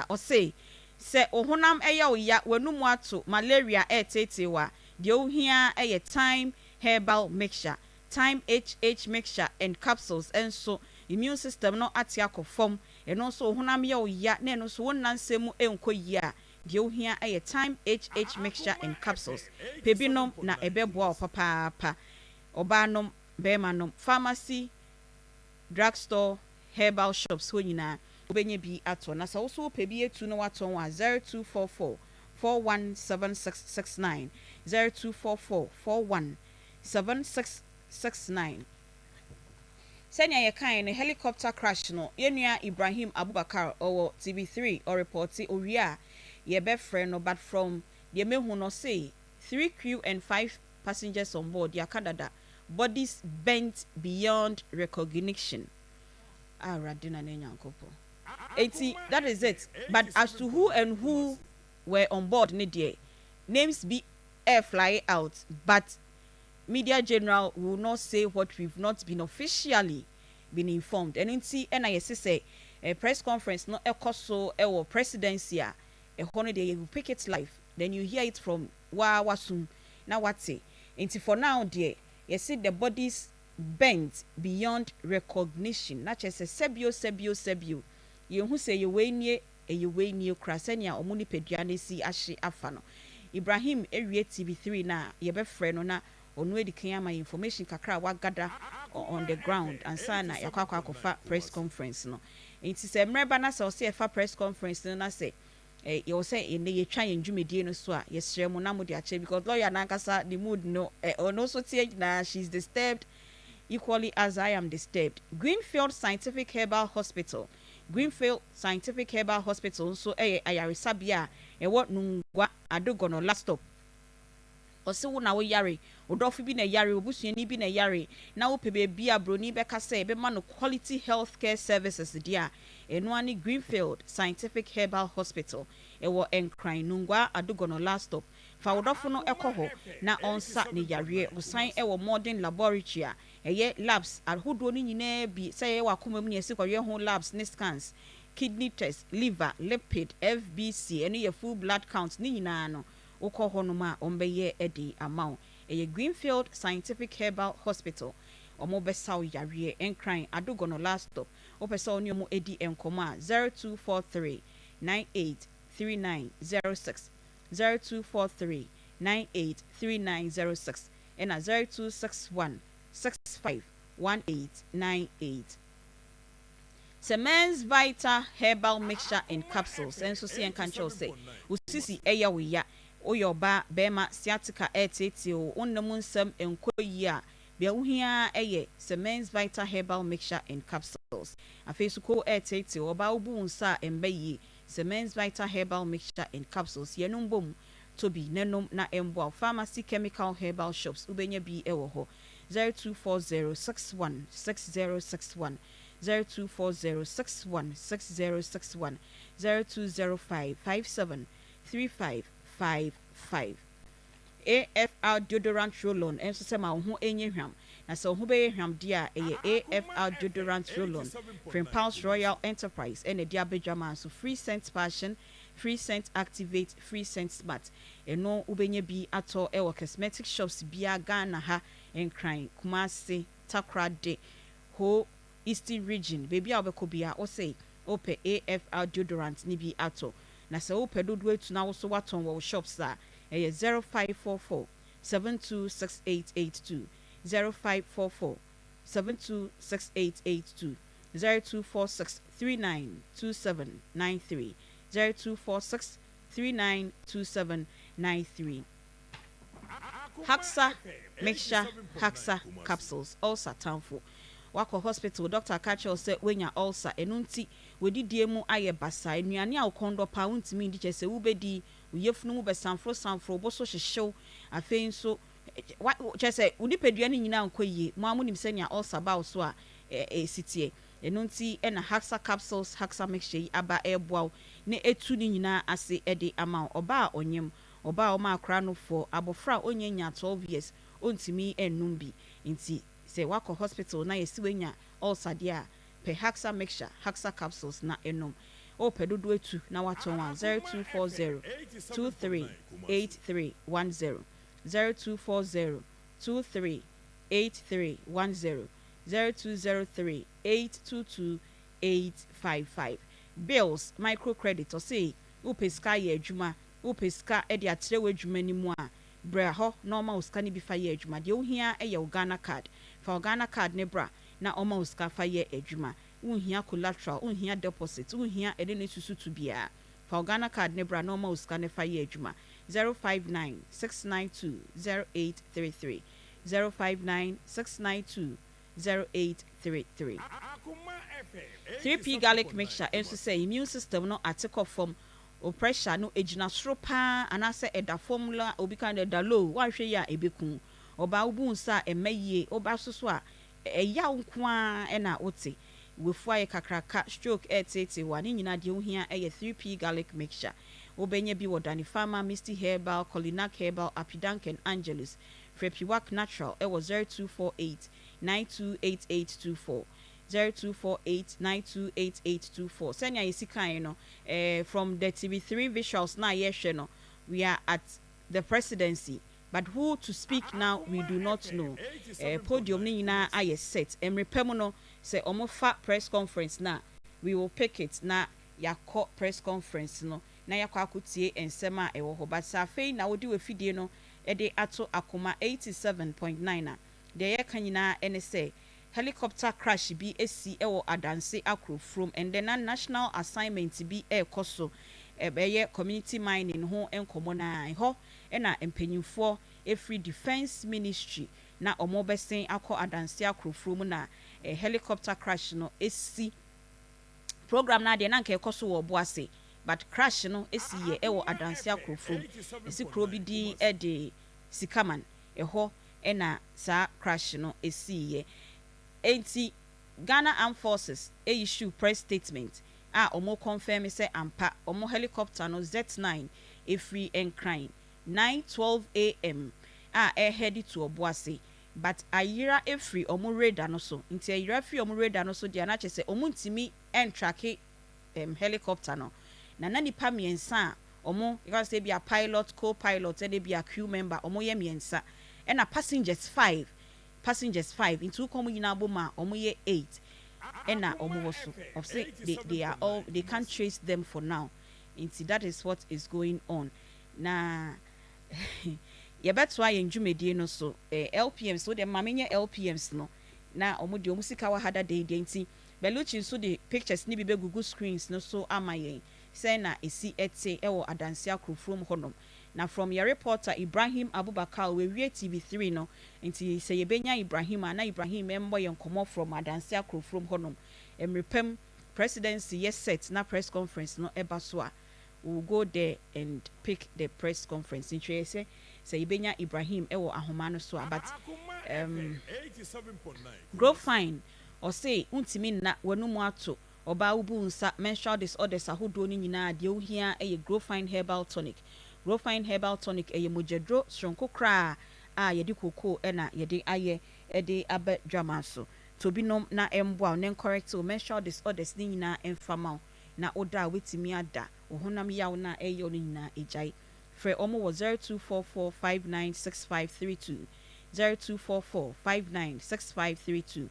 or say ohonam eya oya wenum ato malaria etetewa de ohia eye time herbal mixture, time HH mixture and capsules, and so immune system no atiako form and also honam ya oya na no so wonansemu enko ya de ohia eye time HH mixture and capsules pebinom na ebeboa papa obanom bemanom pharmacy, drugstore, herbal shops ho nyina obenye bi ato na so so pebi etu no waton wa 0244 417669 0244 417669. Senya ye kan ne helicopter crash no yenua Ibrahim Abubakar owo TV3 or reporti owia ye be friend no, but from the mehu no say 3 crew and 5 passengers on board ya Canada bodies bent beyond recognition. Radina Nenyankopo. 80, that is it. But as to who and who were on board, names be air fly out, but Media General will not say what we've not been officially been informed. And in NIS say a press conference, not a coso or presidency, a holiday, you pick it live, then you hear it from Wasum. Now what's it? And for now, dear, you see the bodies bent beyond recognition. Not just a sebio. You who say you way near Krasenia or Muni Pediani si Ashi Afano. Ibrahim Area TV3 na ye be friend na onwe di kiyama information kakra wa gather on the ground and sana yakwa akofa press conference no. Nti se mreba na se o se fa press conference no na se you say in the try and jumedie no so a yesre mo na mo di ache because lawyer na nkasa the mood no no so tie na she's disturbed equally as I am disturbed. Greenfield Scientific Herbal Hospital so ayaresabia what nungwa adogono last stop ose wo na wo yare odofu bi na yare obusuani bi na yare na wo pebe bia broni beka say be man quality healthcare services dia eno ani Greenfield Scientific Herbal Hospital ewo enkran nungwa adogono last stop fa odofu no ekoho na onsa ne yare osan ewo modern laboratory eye labs ahodo ni nyina bi say wa Akoma mu ne esikwaye ho labs ne scans, kidney test, liver, lipid, FBC ene ye full blood count ni nyina no ukọ no ma ombeye edi amount eye Greenfield Scientific Herbal Hospital omo besaw yare enkran adogono last stop opesa oni omo edi enkoma 0243 983906 0243 983906 and 0261 651898. Semens Vita Herbal Mixture and Capsules and so see and control say usisi eya we ya oyoba bema sciatica eteti o onnamun sam enkoyia bia uhia eye Semens Vita Herbal Mixture and Capsules afesuko eteti oba obu nsa embayi Semens Vita Herbal Mixture and Capsules yenum bom tobi nenom na embo pharmacy chemical herbal shops ubenya bi ewo ho 0240616061 0240616061 0205573555 AFR deodorant roll-on enso se ma ho enye hwam na se ho be hwam dia AFR deodorant roll-on from Pulse Royal Enterprise and dia bedjama so free scent passion, free scent activate, free scent smart eno ubenye bi ato ewo cosmetic shops bia Ghana ha enkran Kumasi Takrade ho Eastern region baby obekobia o say ope AFR deodorant ni bi ato na se ope dodo etu na wo so waton wo shops a 0544 726882 0544 726882 0246 392793 0246 392793. Haxa mixture, Haxa capsules, ulcer tanfo. Wako hospital doctor catcher say when ya ulcer enunti wedi diemu aye basa enuane a ukondo pa untimi ndi chese ubedi uyefunu mu besanfro boso hyehyew afei nso chese udipedua ni nyina nkoyie mo amunim se nya ulcer ba so a sitie enunti na Haxa capsules Haxa mixture aba eboa ne etu ni nyina ase ede ama oba onyem oba o ma akra no for abofra onyenya 12 years ontimi enum bi nti se wako hospital na yesiwenya ulcer dia pe Haxa mixture Haxa capsules na enum o pedodo etu na waton 0240 238310 0240 238310 0203 822 bills microcredit or say upeska ye adwuma upeska e de atrewe adwuma ni mu a bra ho normal uska ni bi fa ye adwuma de ohia e ye Ghana card fa Ghana card ne bra na oma uska fa ye adwuma unhia collateral unhia deposit unhia e de ne susu to bia fa Ghana card ne bra na oma uska ne fa ye adwuma 059 692 0833 059 692 0833 3p garlic mixture enso say immune system no article from o pressure no ejina soro pa anase eda formula obi kan da low wa hwe ya ebekun oba ubun sa emaye oba soso a eya nko a na ote wefu aye kakraka stroke 881 nyina de ohia eye 3p garlic mixture obenye bi wodani farmer Misty Herbal Colinac Herbal Apidank and Angelus Frepiwak Natural it was 0248 928824 0248 928824 senya yesikan no from the TV3 visuals na yehwe no we are at the presidency but who to speak now we do not know podium ni nyina aye set emrepem no say omofa press conference na we will pick it na yakọ press conference no na yakọ akotie ensema ewo ho but safei na wodi we fidie no e de ato Akoma 87.9 na de ye kanyina ene say helicopter crash bi esi ewo adanse akro from and then national assignment bi ekoso ebeye community mining ho enkomo na ho na empenyimfo free defense ministry na omobesen akọ adanse akro from na helicopter crash no esi program na de na nke ekoso wo boase but crash no esi ye ewo adanse akro from esi kro bi di de sikaman eho na sa crash no esi ye enti Ghana Armed Forces issue press statement omo confirm say ampa omo helicopter no Z9 free and crying 9:12 a.m. headed to Obuasi but ayira free omo radar no so nti ayira free omo radar no so dia na chese omo ntimi entrake helicopter no na nipa miensa omo because say be a pilot co-pilot and be a crew member omo ye miensa and passengers 5 into komu yina boma omo ye 8 and omo also of say they are all they can't trace them for now into that is what is going on na ya betwa ye ndwumedie no so LPMs so the mamenye LPMs no na omo de omo sika wa hada de nti beluchi so the pictures ni bi be Google screens no so amaye say na esi ete ewo adanse akro from honom na from your reporter Ibrahim Abubakar we TV3 no nti say yebenya Ibrahim na Ibrahim embo ye nkomo from adanse akro from honom emrepem presidency yes set na press conference no eba so a we will go there and pick the press conference nti say yebenya Ibrahim ewo ahoma no so but grow fine or say untimi na wanu mu ato oba ubu nsa menstrual disorders ahodo ni nyina de ohia grow fine herbal tonic eye mojedro stronko kra yedi koko na yedi aye ede abe drama so to bi nom na emboa na correct menstrual disorders ni nyina emfama na oda wetimi ada ohonam yaw na eyo ni nyina ejai frɛ omo wo 0244596532 0244596532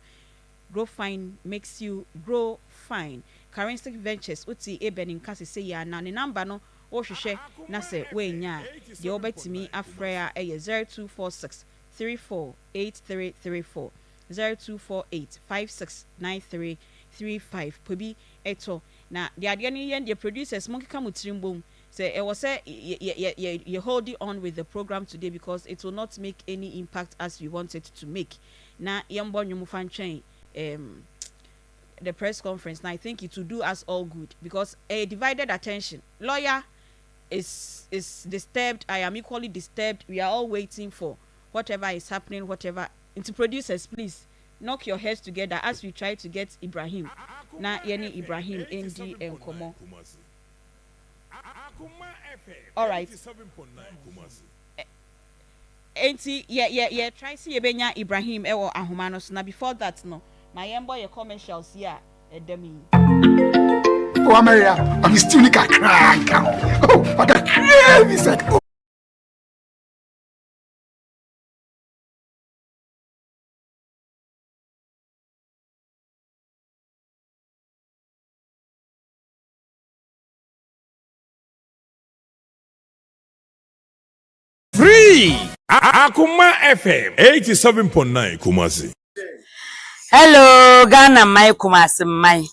grow fine makes you grow fine currency ventures uti ebenin kase say ya na ne number no o hwehwɛ na sɛ wenya de obetimi afrɛ a 0246 348334 0248 569335 pobi eto na de ade ne yen de producers monkeka mutirimbom So it was say you're holding on with the program today because it will not make any impact as we want it to make. Now, the press conference, now I think it will do us all good because a divided attention. Lawyer is disturbed. I am equally disturbed. We are all waiting for whatever is happening, whatever. Into producers, please knock your heads together as we try to get Ibrahim. Now, Yeni Ibrahim, ND and Komo. All right. Aunty, yeah. Try see Benya Ibrahim or Ahumanos. Now, before that, no. My young boy, your commercials here, demi.
Oh, Maria, I'm still like a crank. Oh, I got crazy said.
Free Akoma FM 87.9 Kumasi.
Hello, Ghana, my Kumasi, my.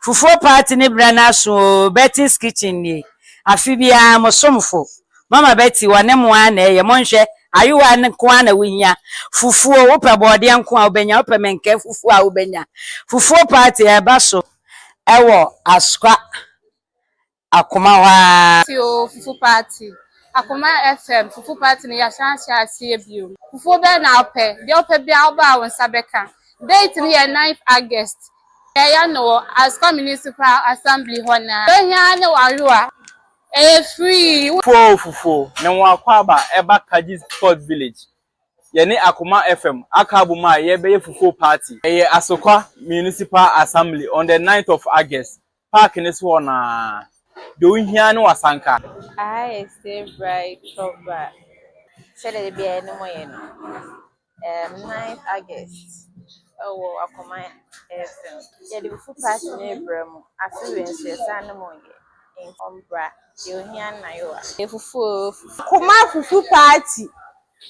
Fufu party ni brana so Betty's kitchen ni. Afibia mo somfo. Mama Betty wane mo ana ye monhwe ayu ane ko ana winya. Fufu wo pe bode anko a obenya wo pe menke fufu a obenya. Fufu party e ba so ewo Askwa Akoma wa.
Fufu party. Akoma FM fufu party ni ya shansia asie bio. Fufu be na ope. De ope bia oba won sabeka. Date ni 9th August. Ya no as municipal assembly hona. Ehia ne waruwa. Free.
Fufu. Ne wakwaba eba Kaji Sport Village. Yeni Akoma FM akabuma ye be fufu party. Eye Asokwa Municipal Assembly on the 9th of August. Park ni so na do hia no wasanka.
I stay bright trouble. Said it be any more 9th August. Oh, Akoma FM. Yeah, the full party neighbor. I feel when she san mo in Umbra. You hear na you. The fufu
Akoma fufu party.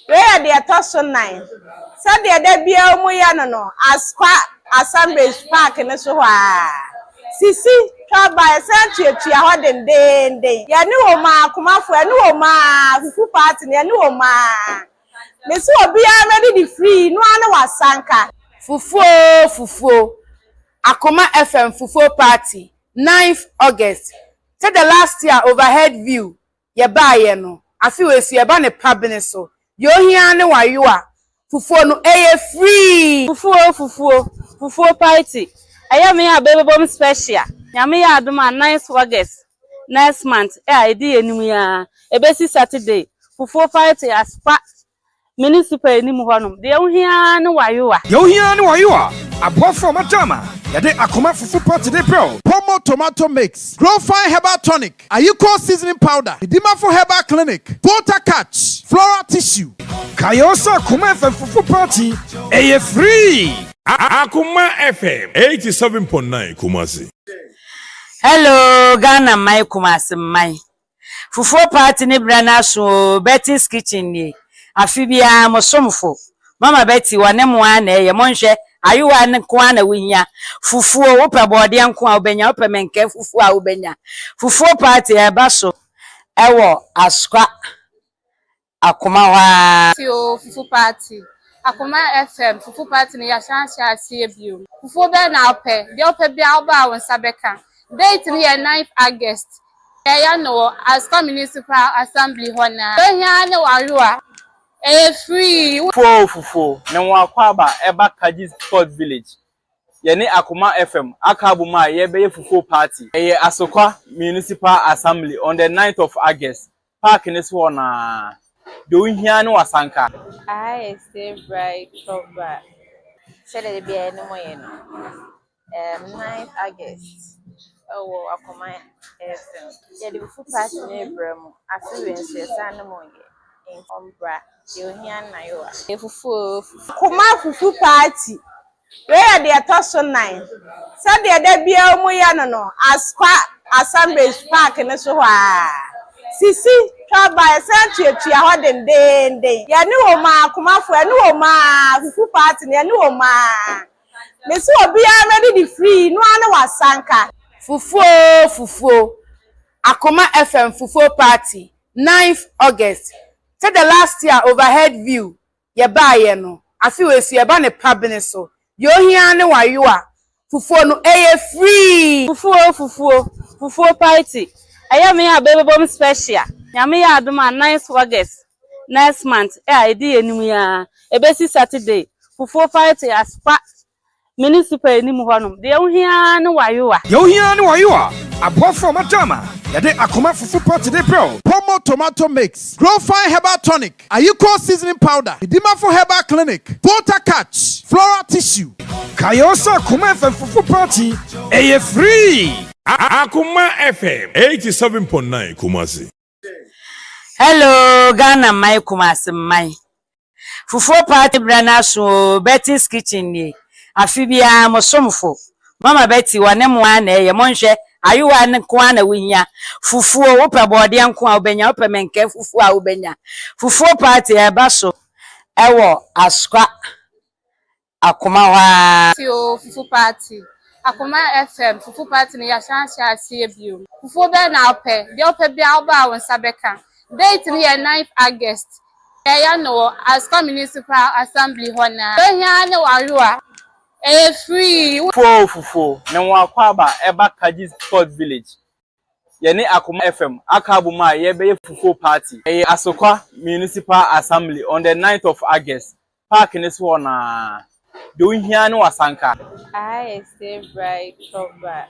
Where they are toss on 9. Said there be a moya no Askwa Assembly Park in so Sisi by century to a hodden day. Ya knew ma Akoma for a new ma fufu party near no ma. Miss will be already free, no one was sanka. Fufu Akoma FM fufu party 9th August. Said the last year overhead view. Ye buy no. I feel we see about the public so. Yo here no wa you are. Fufu no free.
Fufu party. I am here baby bomb special. Yami ya aduma 9th August. Next month. I did anywhere. A basic Saturday. Fufu party as municipal ni muhonum. De ohia no wa you are.
Yo here no you are. Above from Atama. Yade Akoma fufu party de pro. Pomo tomato mix. Grow fine herbal tonic. Ayuko seasoning powder. Idima for herbal clinic. Water catch. Floral tissue. Kayosa Akoma FM fufu party. Free.
Akoma FM 87.9 Kumasi.
Hello, Ghana, my Kumasi, my. Fufu party ni brana so Betty's kitchen ni. Afibia mo somfo. Mama Betty wane mo ana ye monhwe ayu ane ko ana winya. Fufu wo pe bode anko a obenya wo pe menke fufu a obenya. Fufu party e ba so ewo Askwa Akoma wa.
Fufu party. Akoma FM fufu party ni ya shansia asie bio. Fufu be na ope. De ope bia oba won sabeka. Date ni 9th August. Ya no as municipal assembly hona. Ehia ne waruwa. Free.
Fufu. Ne wakwaba eba Kaji Sport Village. Yeni Akoma FM akabuma ye be fufu party. Eye Asokwa Municipal Assembly on the 9th of August. Park ni so na do hia no wasanka.
I stay bright trouble. Said it be any more 9th August. Oh, Akoma FM. Yeah, the full party neighbor. I feel when she san mo in Umbra. You hear na you are. The fufu
Fufu party. Where they are toss on 9. Said there be a moya no Askwa Assembly Park in so Sisi by century to a hodden day. Ya knew ma Akoma for a new ma fufu party near no ma. Miss will be already free, no one was sanka. Fufu Akoma FM Fufu Party 9th August. Say the last year overhead view. Ye buy ye no. I feel we see about the pabine so. Yo here ne wa you are. Fufu no free.
Fufu Party. I am here baby bomb special. Yami ya aduma 9th August. Next month. I di enimu ya. Ebesi Saturday. Fufu Party as pa municipal enimu honum. De yo here ne wa you are.
Yo here ne wa you are. Apart from Matama. Yade Akoma Fufu Party Day Pro. Pomo tomato mix. Grow fine herbal tonic. Ayuko seasoning powder. Idima for herbal clinic. Water catch. Floral tissue. Kayosa Akoma FM Fufu Party. Free.
Akoma FM 87.9 Kumasi.
Hello, Ghana, my Kumasi, my Fufu Party brana so Betty's kitchen ni. Afibia mosomfo. Mama Betty wanemwane ye monhwe ayuwa ne kwa na winya. Fufu opa body anko a obenya opa menke fufu a obenya. Fufu Party eba so ewo askwa Akoma wa
Fufu Party. Akoma FM Fufu Party ni yashansha asiebio. Fufu be na ope. De ope bia oba wonsa beka. Date ni 9th August. Ya no Askwa Municipal Assembly hona. Ehia ne waruwa. Free.
Fufu. Ne wakwaba eba Kaji Sport Village. Yene Akoma FM akabuma yebe Fufu Party. Asokwa Municipal Assembly on the 9th of August. Park in this one doing here no wasanka.
I stay bright trouble.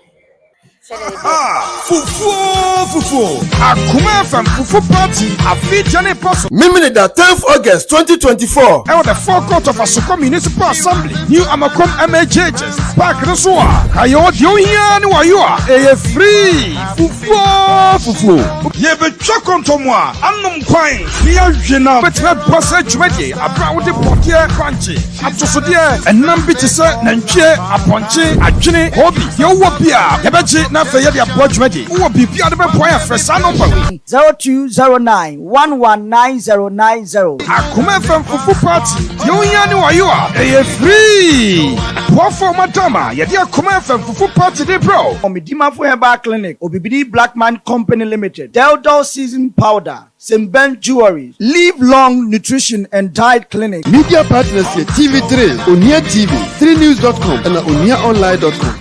Fufu. Akoma FM Fufu Party. A feature ne person.
Mimini da 10th August 2024.
Ewo the forecourt of Asoko Municipal Assembly. New Amakom MHHs. Park Resua. Kayo dio here ni wa you are. Free. Fufu. Ye be chokonto moi. Anum kwan. Niya jena. Betre bosse djumedi. Abra wo de potier crunchy. Atosodie enam bi tse nantwie aponche adwene hobi. Ye wo bia. Ye beji na fe ye de abodwumedi. Wo bibia de be boy afresa no pawe.
0209 119090.
Akoma FM Fufu Party. Yo here ni wa you are. Free. Wofo madama. Ye de Akoma FM Fufu Party de bro.
Omidima for Herbal Clinic. Obibidi Blackman Company Limited. Delta Season Powder. Simben Jewelry. Live Long Nutrition and Diet Clinic.
Media partners here TV3, Onia TV, 3news.com and OniaOnline.com.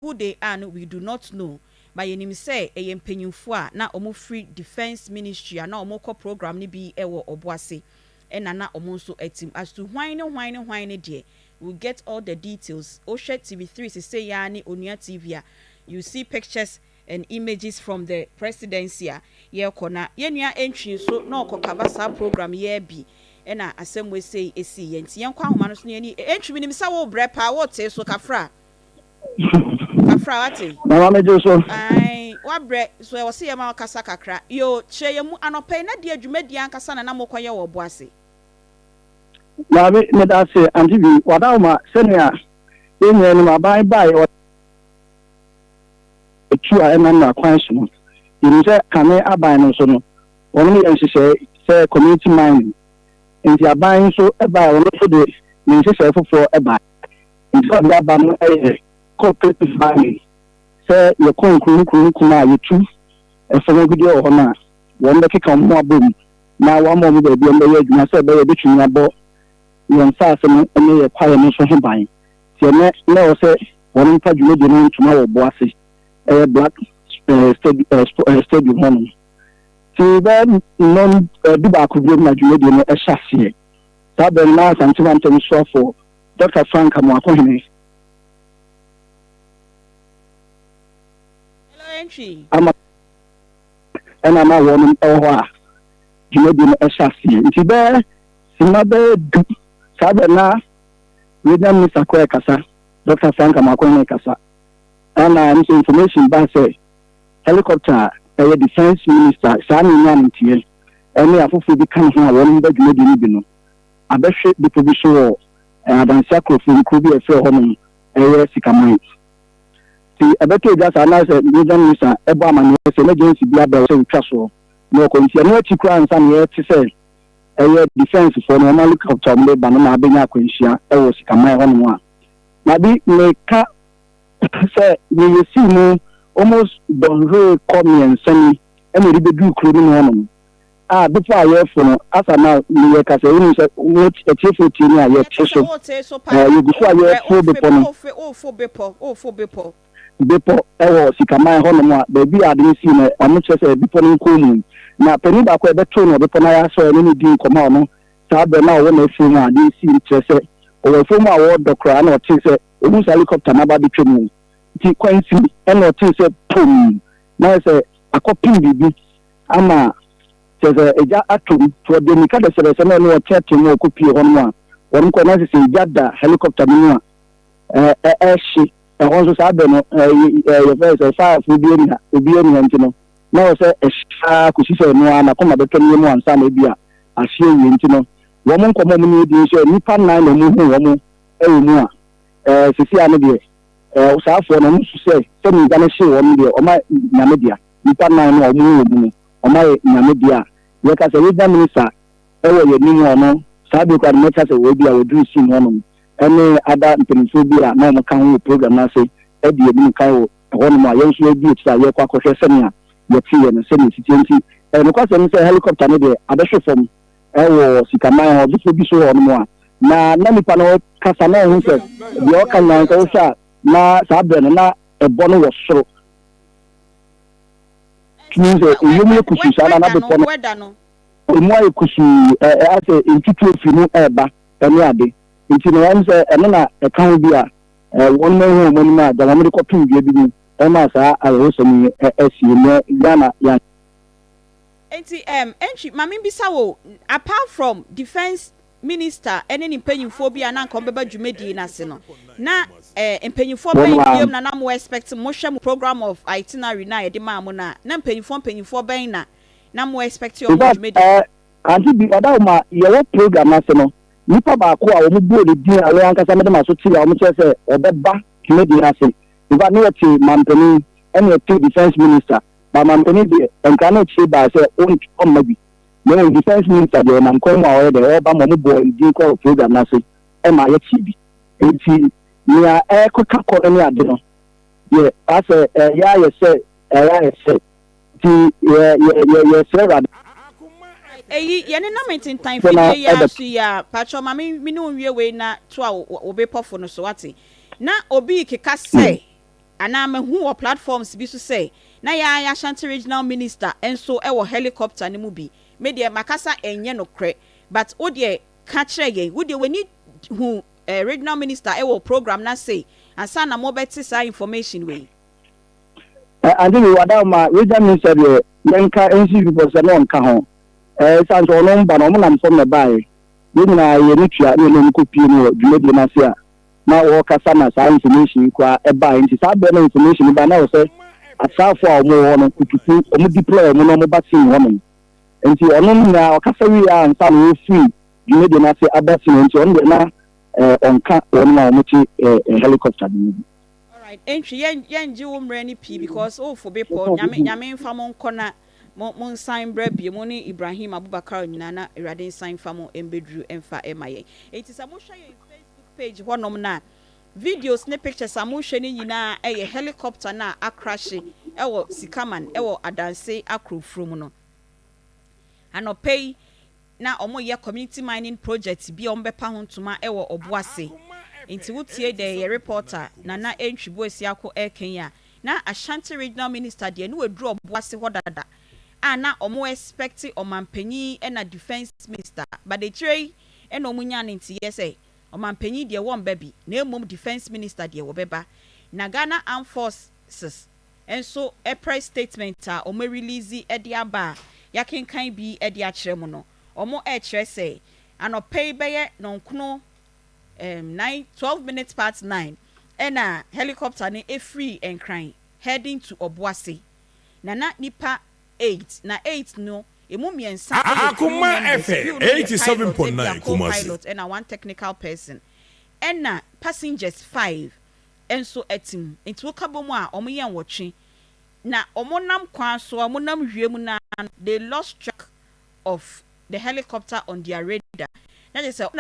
Who they are, no, we do not know. But you name say a yempenyufua na omo free defense ministry na omo ko program ni bi ewo oboase and na omo so etim as to why dear we get all the details. Oshe TV3 say yani Onia TV you see pictures and images from the presidency ye kona yenua entry so na okokabasa program ye bi and asem we say esi yenti yenkwa homa no so ni entry bi ni sa wo brepa wo te so kafra Afrawati.
Mama me so.
Ai, wa bre so e wo se yema kasa kakra. Yo che yemu anope na de adwumadi ankasa na mokoye wo boase.
Na me da se Aunty Bea wada ma senia enye no abai bai o tu a ena na kwan so no. Yin se kame abai no so no. Won ni enhye se community mining. Nti abai so e bai won so de ni enhye fofo e bai. Nti obi aba no cooperative farming. Say your kuna you two a family video or not. One that can more boom. Now one more baby on the way, you must say, baby, between your boat. You and Sassam and me acquire no for him buying. So next, now say, one in fact, you made your name tomorrow, bossy. A black stadium home. See, then, non Duba could give my Julian a chassis. That the last and 2 1 for Dr. Frank Amoakoni. I'm a woman or you may be a chassis. If you bear, Simabe, Sabana, with them, Mr. Kwekasa, Dr. Frank Amakone Kasa. And I'm some information by say helicopter, a defense minister, Sami Yanti, and we have to become one that you may be. I bet the provision and then sacrifice could be a fair home, a Sikamite. I bet you just announce a million Mr. Ebama emergency be able to trust. no kontia no ati kura nsa ne yɛte sɛ ɛyɛ defense for no ma look up to me ba no ma abenya akwanhyia ɛwɔ sikaman hɔ no a na bi meka sɛ we see no almost don't really come and send me ɛna ɛde bɛdu kuro no hɔ no a before I hear from asa na me ka sɛ wonu sɛ what a chief team a yɛ te so you go for yɛ fo bepo ɛwɔ sikaman hɔ no a baabi a de si no ɔmo kyerɛ sɛ bepo no nkɔ mu na pani ba ko ɛbɛto no bepo na yɛ asɔ no di nkɔmɔ ɔno saa bɛ na ɔwɔ na afi mu a de si kyerɛ sɛ ɔwɔ afi mu a wɔwɔ dɔkora na ɔte sɛ ɔmu sɛ helicopter na ba de twɛ mu nti kwansi ɛna ɔte sɛ pom na sɛ akɔpem biribi ama kyerɛ sɛ ɛgya atom to ɔde nika de sɛ na ɔne ɔte atom a ɔkɔpie hɔ no a wɔn kɔ na sɛ ɛgya da helicopter no mu a ɛhye ɛhɔ nso saa bɛ no yɛfɛ sɛ faafo obi ani ha nti no na wɔ sɛ ɛhyɛ kɔsi sɛ no a nakɔma bɛtɔ no mu ansa na ebi a ahyeɛ wie nti no wɔn nkɔmɔ mu no di nso nipa nan na mu hu wɔn ɛwɔ mu a sisi ano deɛ saafoɔ na ɔmo so sɛ sɛmi nsa no hye wɔn deɛ ɔma nyame dea nipa nan no a ɔmo wɔ mu no ɔma yɛ nyame dea yɛka sɛ wegya minista ɛwɔ yɛ anim ɔno saa bi kora no mɛka sɛ wɔ bi a wɔduru sim hɔ nom ɛne ada mpanimfoɔ bi a na ɔmo ka ho wɔ program no ase ɛde ebi ka wɔ ɛhɔ nom a yɛn nso ebi ekyir a yɛkɔ akɔhwɛ sɛnea yɛte yɛ no sɛnea titi nti ɛnokwasɛm sɛ helicopter no deɛ abɛhwɛ fam ɛwɔ sikaman hɔ bifo bi so hɔ nom a na nipa no kasa na ɛho sɛ deɛ ɔka nyinaa sɛ wohwɛ a na saa berɛ no na ɛbɔ no wɔ soro tumi sɛ ɛwom yɛ kusu saa na bepɔ no ɛmu ayɛ kusu asɛ ntutuo firi mu ɛɛba ɛne ade nti no wɔn sɛ ɛno na ɛka ho bi a wɔn ma hu wɔn mu a gya wɔn de kɔpem dua bi mu ɛma saa ayɛwosɛm yi asie mu Ghana ya
nti entry mame bisa wo apart from defense minister ene ni mpanyimfo bi ana nka beba dwumedi na se no na mpanyimfo bɛn na mo expect mo hwɛ mo program of itinerary na yɛde ma mo na mpanyimfo bɛn na mo expect your dwumedi
Aunty Bea oda ma yɛwɔ program na se no nipa baako a wɔn bu odi din a wɔn ankasa mede ma so ti a wɔn kyerɛ sɛ ɔbɛba dwumedi na se nfa ne yɛte mampani ɛne yɛte defense minister ba mampani deɛ nkra na kyerɛ ba sɛ ɔmma bi na defense minister de na nkɔm a ɔyɛ de ɔba mo bo di kɔ program na se e ma yɛ ti bi enti nia ɛkɔka kɔ ne ade no ye asɛ ya yɛ sɛ ti ye sɛ rad
eyi yɛne na mentintan fie ya so ya patro ma me no nwie we na to a obepɔfo no so wate na obi keka sɛ ana mahu wɔ platforms bi so sɛ na ya Ashanti regional minister enso ɛwɔ helicopter ne mu bi me de makasa enye no kre but wo de ka kyerɛ yɛn wo de wani hu regional minister ɛwɔ program na say ansa na mo beti sa information we
andi we wada ma regional minister de yanka NC people say no nka ho sanso ono mba no mo nam fo me bae ye nyina ye ne tua ne no kopie no dwumedi na se a na wo kasa na sa information kwa eba nti sa be na information ba na wo say asafo a mo ho no kutuku o mo deploy mo no mo ba tin ho no nti ono na okasa wi a nsa no free dwumedi na se abasi nti ono de na onka ono na mo ti helicopter bi.
All right entry yen ji wo mra ni p because for bepo nyame mfa mo nko na mon sign bra bi mo ni Ibrahim Abubakar nyina na Irade sign fa mo embedru emfa emaye enti sa mo hwe your Facebook page honom na videos ne pictures a mo hwe ni nyina helicopter na akrash ewo sikaman ewo adanse akrofro mu no anopei na omo ye community mining project bi ombepa ho ntoma ewo oboase enti wotie de reporter na entwibo asiako ekenya na Ashanti regional minister de no wedru oboase hodada ana omo expect omampanyi na defense minister but the tray ena omunya nti yese omampanyi de won baby na emom defense minister de wo beba na Ghana Armed Forces enso a press statement a omo release e de aba yakenkan bi e de akere mu no omo e kire say anopei beye nonkono 12 minutes past 9 ena helicopter ne free and crying heading to Obuasi na nipa 8 na 8 no emu miensa
Akoma FM 87.9
pilot and one technical person and passengers 5 enso etim enti wokabomu a omo yen wotwe na omo nam kwan so omo nam hwiem na they lost track of the helicopter on their radar. That is a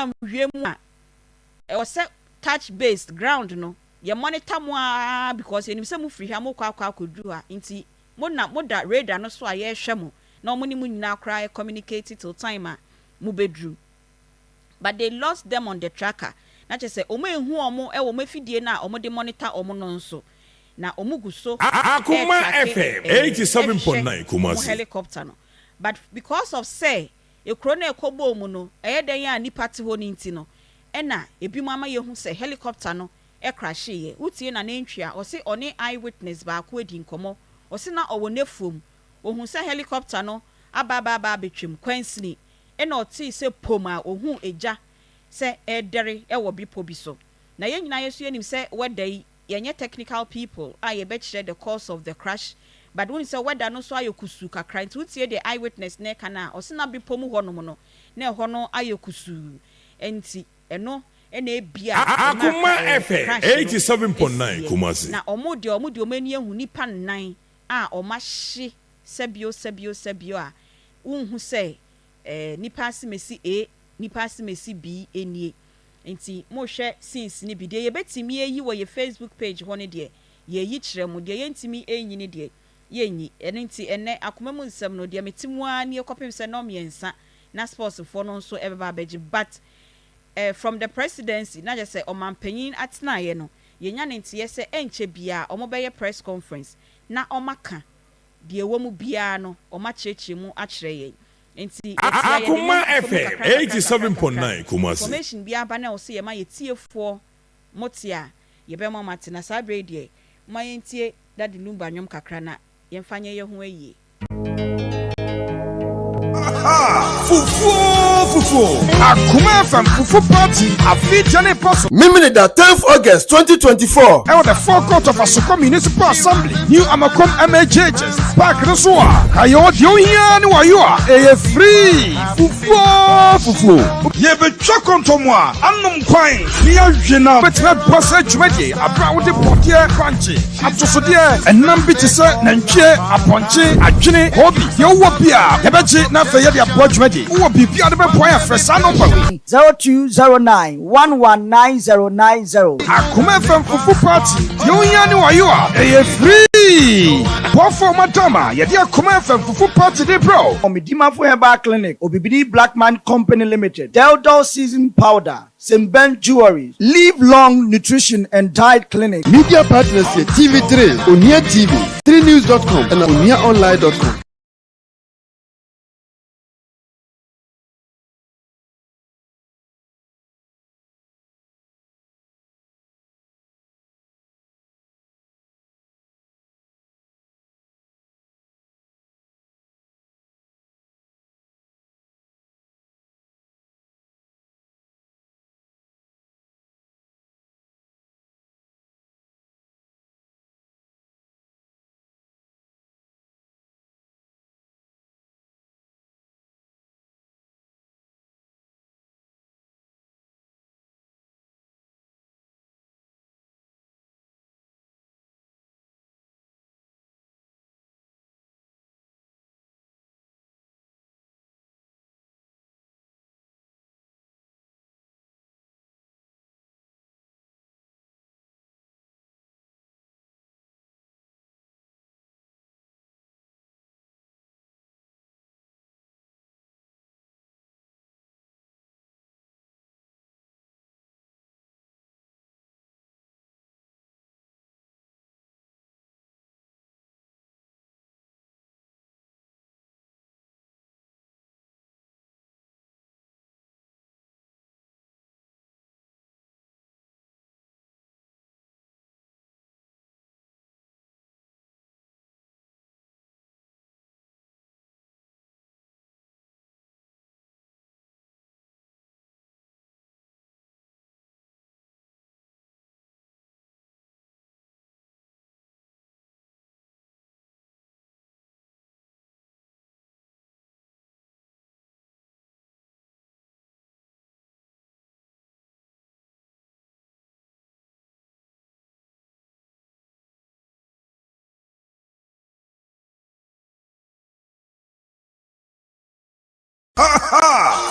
it was touch based ground no. You monitor more because you say mu free here mo kwa could do her. Inti mo that radar no so aye hwemo. No money mu na cry communicate till time mu bedru. But they lost them on the tracker. Na just say omo ehu omo e wo mafidie na omo de monitor omo no nso. Na omo gu so
Akoma FM 87.9 Kumasi
helicopter no. But because of say ekro na ekobo mu no den ya nipa te ho ni nti no na ebi mama ye hu say helicopter no e crash ye utie na ntwia o se one eyewitness ba ko edi nkomo o se na owo nefom o hu say helicopter no aba betwem kwansini na o ti se poma o hu eja se edere e wo bipo bi so na ye nyina yesu enim se wedai yenye technical people ye be share the cause of the crash. But when you say whether no so ayokusu kakra nti utie the eyewitness na kana o se na bipo mu ho no mo no na ho no ayokusu enti eno na ebia
Akoma FM 87.9 Kumasi
na omo omani ehu nipa nnan a omahye sebio a unhu say nipa asimesi A nipa asimesi B enie enti mo hwe since ni bi de ye betimi eyi wo ye Facebook page ho ne de ye yi kire mo de ye ntimi enyi ne de ye nyi enti ene akoma mu nsem no de metimu a ne ekopem se no miensa na sports for no so ebeba beji but from the presidency na just say omampanyin atena ye no ye nya ne ntie se enche bia omobeye press conference na omaka de wo mu bia no omacheche mu akire ye enti
Akoma FM 87.9 Kumasi
information bia ba na o se ye ma ye tiefo motia ye be ma matena sabre de ma ye ntie dadi numba nwom kakra na ye mfanye ye ho ayi
Fufu Akoma FM Fufu Party Afijane Paso
Mimini da 10th August 2024
Ewo the forecourt of Asoko Municipal Assembly New Amakom MHHs Park Resua Kayo dio hia ni wayo a free Fufu Ye be chokonto mo a anom kwan ni ahwena betime bossa dwumade abra wo de bodie kwanche atosode enam bi tise nantwie aponche adwene hobi ye wo bia ye bechi na fe ye de abo dwumade wo bibia de be boy afresa no pa
0209119090
Akoma FM Fufu Party yo hia ni wayo a free Bofo Madama ye de Akoma FM Fufu Party de bro
Omidima for Herbal Clinic Obibidi Blackman Company Limited Deldol Season Powder Simben Jewelry Live Long Nutrition and Diet Clinic
Media partners here TV3 Onia TV 3news.com and oniaonline.com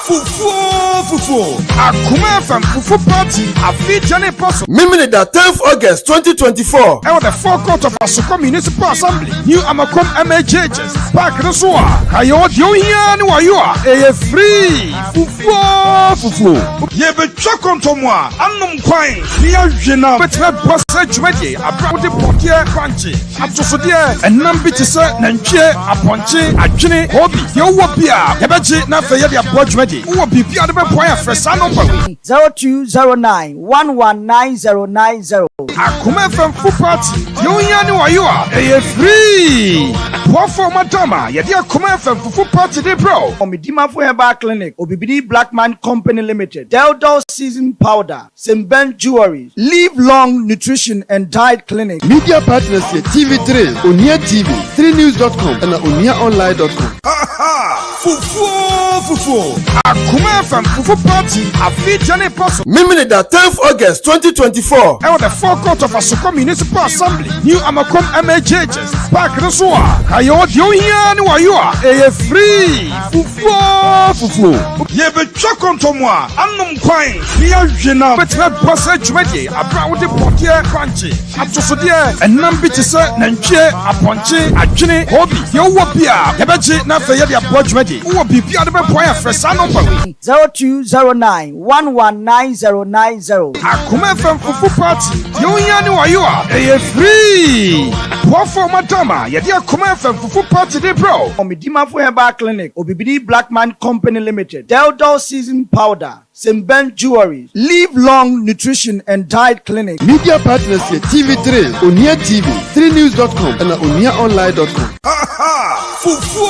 Fufu. Akoma FM Fufu Party. Afi Jane Paso.
Mimini da 10th August 2024.
Ewo the forecourt of Asoko Municipal Assembly. New Amakom MHHs. Park Resua. Kayo dio hiya ni wayua. Eye free. Fufu. Yebe chokonto mwa. Anum kwai. Niya jena. Betwe bose jumedi. Abra de pokie kwanchi. Atosodie. Enam biti se nanchie. Aponchi. Adwene. Hobi. Yewo bia. Yebeji na feye de abo jumedi. Uwo bibia de be boya fresano pawe.
0209119090.
Akoma FM Fufu Party. Yonya ni wayua. Eye free. Wafo madama. Yedi Akoma FM Fufu Party de bro.
Omidima for Herbal Clinic. Obibidi Blackman Company Limited. Deldo Season Powder. Simben Jewelry. Live Long Nutrition and Diet Clinic.
Media partners here TV3, Onia TV, 3news.com and OniaOnline.com.
Fufu. Akoma FM Fufu Party. Afi Jane Paso.
Mimini da 10th August 2024.
Ewo the forecourt of Asoko Municipal Assembly. New Amakom MHHs. Park Resua. Kayo dio hiya ni wayua. Eye free. Fufu. Yebe chokonto mwa. Anum kwai. Niya jena. Betwe bose jumedi. Abra de pokie kwanchi. Atosodie. Enam biti se nanchie. Aponchi. Adwene. Hobi. Yewo bia. Yebeji na feye de abo jumedi. Uwo bibia de be boya fresano pawe.
0209119090.
Akoma FM Fufu Party. Yonya ni wayua. Eye free. Wafo madama. Yedi Akoma FM Fufu Party de bro.
Omidima for Herbal Clinic. Obibidi Blackman Company Limited. Deldo Season Powder. Simben Jewelry. Live Long Nutrition and Diet Clinic.
Media partners here TV3, Onia TV, 3news.com and OniaOnline.com.
Fufu.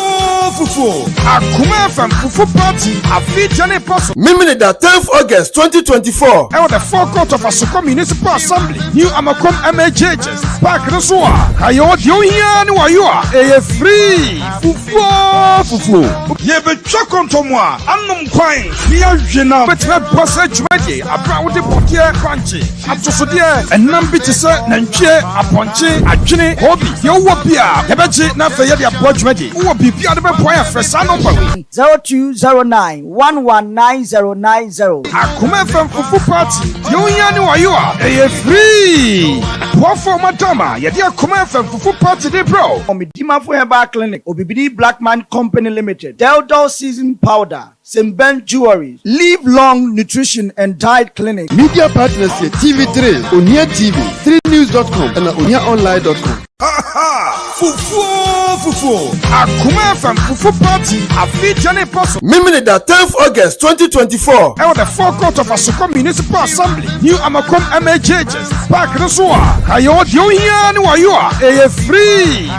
Akoma FM Fufu Party. Afi Jane Paso.
Mimini da 10th August 2024.
Ewo the forecourt of Asoko Municipal Assembly. New Amakom MHHs. Park Resua. Kayo dio hiya ni wayua. Eye free. Fufu. Yebe chokonto mwa. Anum kwai. Niya jena. Betwe bose jumedi. Abra de pokie kwanchi. Atosodie. Enam biti se nanchie. Aponchi. Adwene. Hobi. Yewo bia. Yebeji na feye de abo jumedi. Uwo bibia de be boya fresano pawe.
0209119090.
Akoma FM Fufu Party. Yonya ni wayua. Eye free. Wafo madama. Yedi Akoma FM Fufu Party de bro.
Omidima for Herbal Clinic. Obibidi Blackman Company Limited. Deldo Season Powder. Simben Jewelry. Live Long Nutrition and Diet Clinic.
Media partners here TV3, Onia TV, 3news.com and OniaOnline.com.
Fufu. Akoma FM Fufu Party. Afi Jane Paso.
Mimini da 10th August 2024.
Ewo the forecourt of Asoko Municipal Assembly. New Amakom MHHs. Park Resua. Kayo dio hiya ni wayua. Eye free.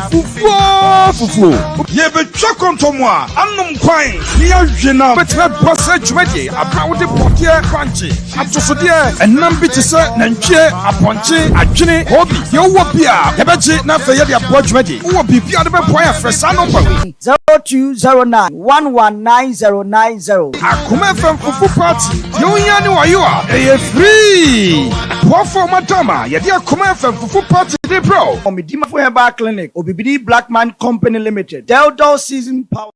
Fufu. Yebe chokonto mwa. Anum kwai. Niya jena. Betwe bose jumedi. Abra de pokie kwanchi. Atosodie. Enam biti se nanchie. Aponchi. Adwene. Hobi. Yewo bia. Yebeji na feye de abo jumedi. Uwo bibia de be boya fresano pawe.
0209119090.
Akoma FM Fufu Party. Yonya ni wayua. Eye free. Wafo madama. Yedi Akoma FM Fufu Party de bro.
Omidima for Herbal Clinic. Obibidi Blackman Company Limited. Deldo Season Powder.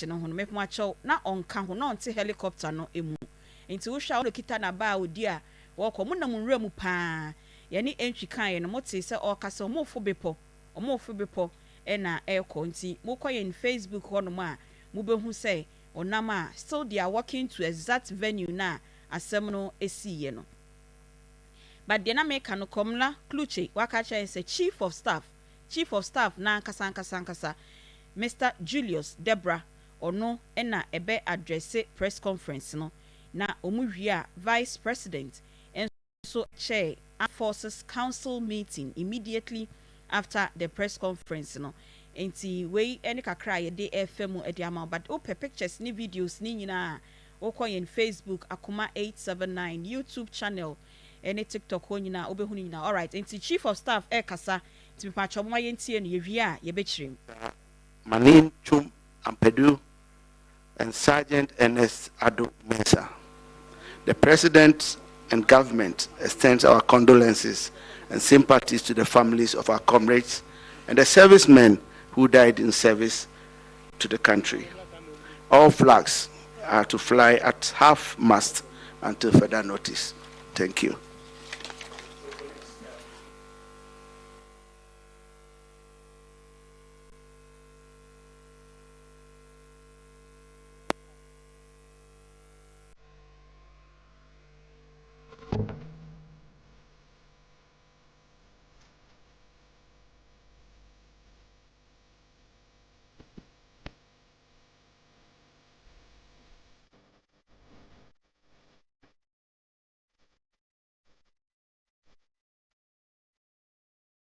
No hono me macho na onka ho na onte helicopter no emu enti wo hwa wo kita na ba odi a wo ko mo na mo nra mu pa ye ni entwi kan ye no mote se o kasa mo fo bepo e na e ko nti mo koye in Facebook hono ma mo behu se onam a still they are working to exact venue na asem no esiye no but the na make no komla kluche wakacha is a chief of staff na kasa Mr. Julius Debra ono ena ebe address press conference no na omuhia vice president and so chair forces council meeting immediately after the press conference no enti we any kakra ye de FM e de ama but open pictures ni videos ni nyina okoye in Facebook Akoma 879 YouTube channel any TikTok ho nyina obehu nyina all right enti chief of staff kasa ti pa chomwa ye ntie no ye wi a ye bechirim
Manin Chum Ampedu and Sergeant Ernest Ado Mensah. The President and government extends our condolences and sympathies to the families of our comrades and the servicemen who died in service to the country. All flags are to fly at half-mast until further notice. Thank you.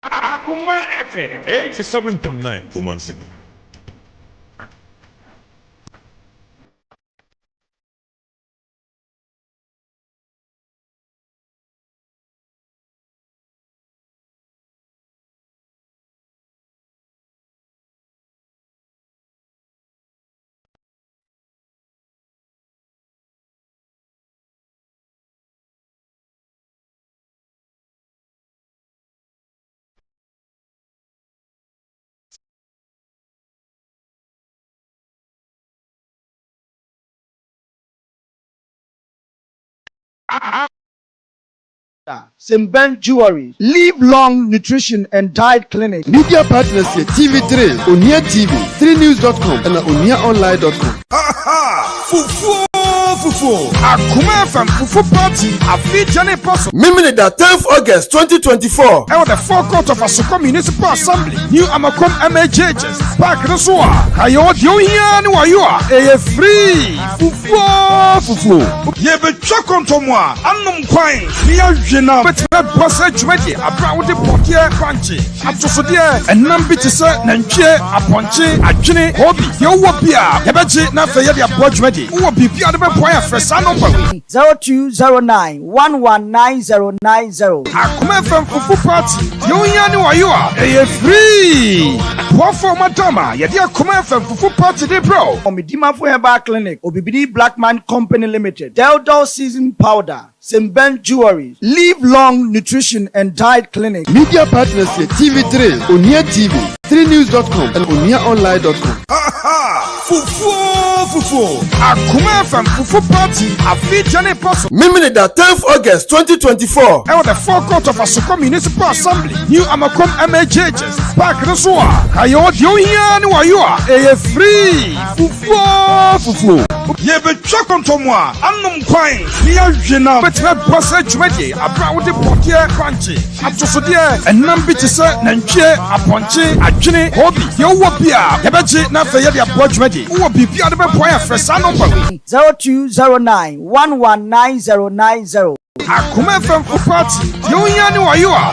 Akoma FM 87.9 Kumasi.
St. Ben Jewelry, Live Long Nutrition and Diet Clinic.
Media partners here, TV3, Onia TV, 3news.com, and OniaOnline.com.
Fufu Akoma FM Fufu Party Afijane Paso
Miminida 10th August 2024.
And the forecourt of Asoko Municipal Assembly, New Amakom MHHs, Park Resua, Kayo Diohian Wayua, free Fufu Yebe Chokontomwa, Anum Quine, Nia Jena, Betred Passage Ready, a proud Pokia Crunchy, Atosodia, and Nambitisa, Nanche, Aponche, Ajine, Hobby, Yowapia, Hebaji, Nafayadi Approach Ready, who will be Piadaba Poya Fresano
0209 119090.
Akoma FM Fufu Party, Yoyani Wayua, free. What for Matama, Yadi Akoma FM Fufu Party, de bro.
Omidima for Herbal Clinic, Obibidi Blackman Company Limited, Deldol Season Powder, St. Ben Jewelry, Live Long Nutrition and Diet Clinic.
Media partners here, TV3, Onia TV, 3news.com, and OniaOnline.com.
Fufu Akoma FM Fufu Party Afijane Paso
Miminida 10th August 2024.
And the forecourt of Asoko Municipal Assembly, New Amakom MHHs, Park Resua, Kayo Diohian Wayua, free Fufu Yebe Chokontomwa, Anum Quine, Nia Jena, Betred Passage Ready, a proud Pokia Crunchy, Atosodia, and Nambitisa, Nanche, Aponche, Ajine, Hobby, Yowapia, Hebaji, Nafayadi Approach Ready, who will be Piadaba Poya Fresano
0209 119090.
Akoma FM Fufu Party, Yoyani Wayua,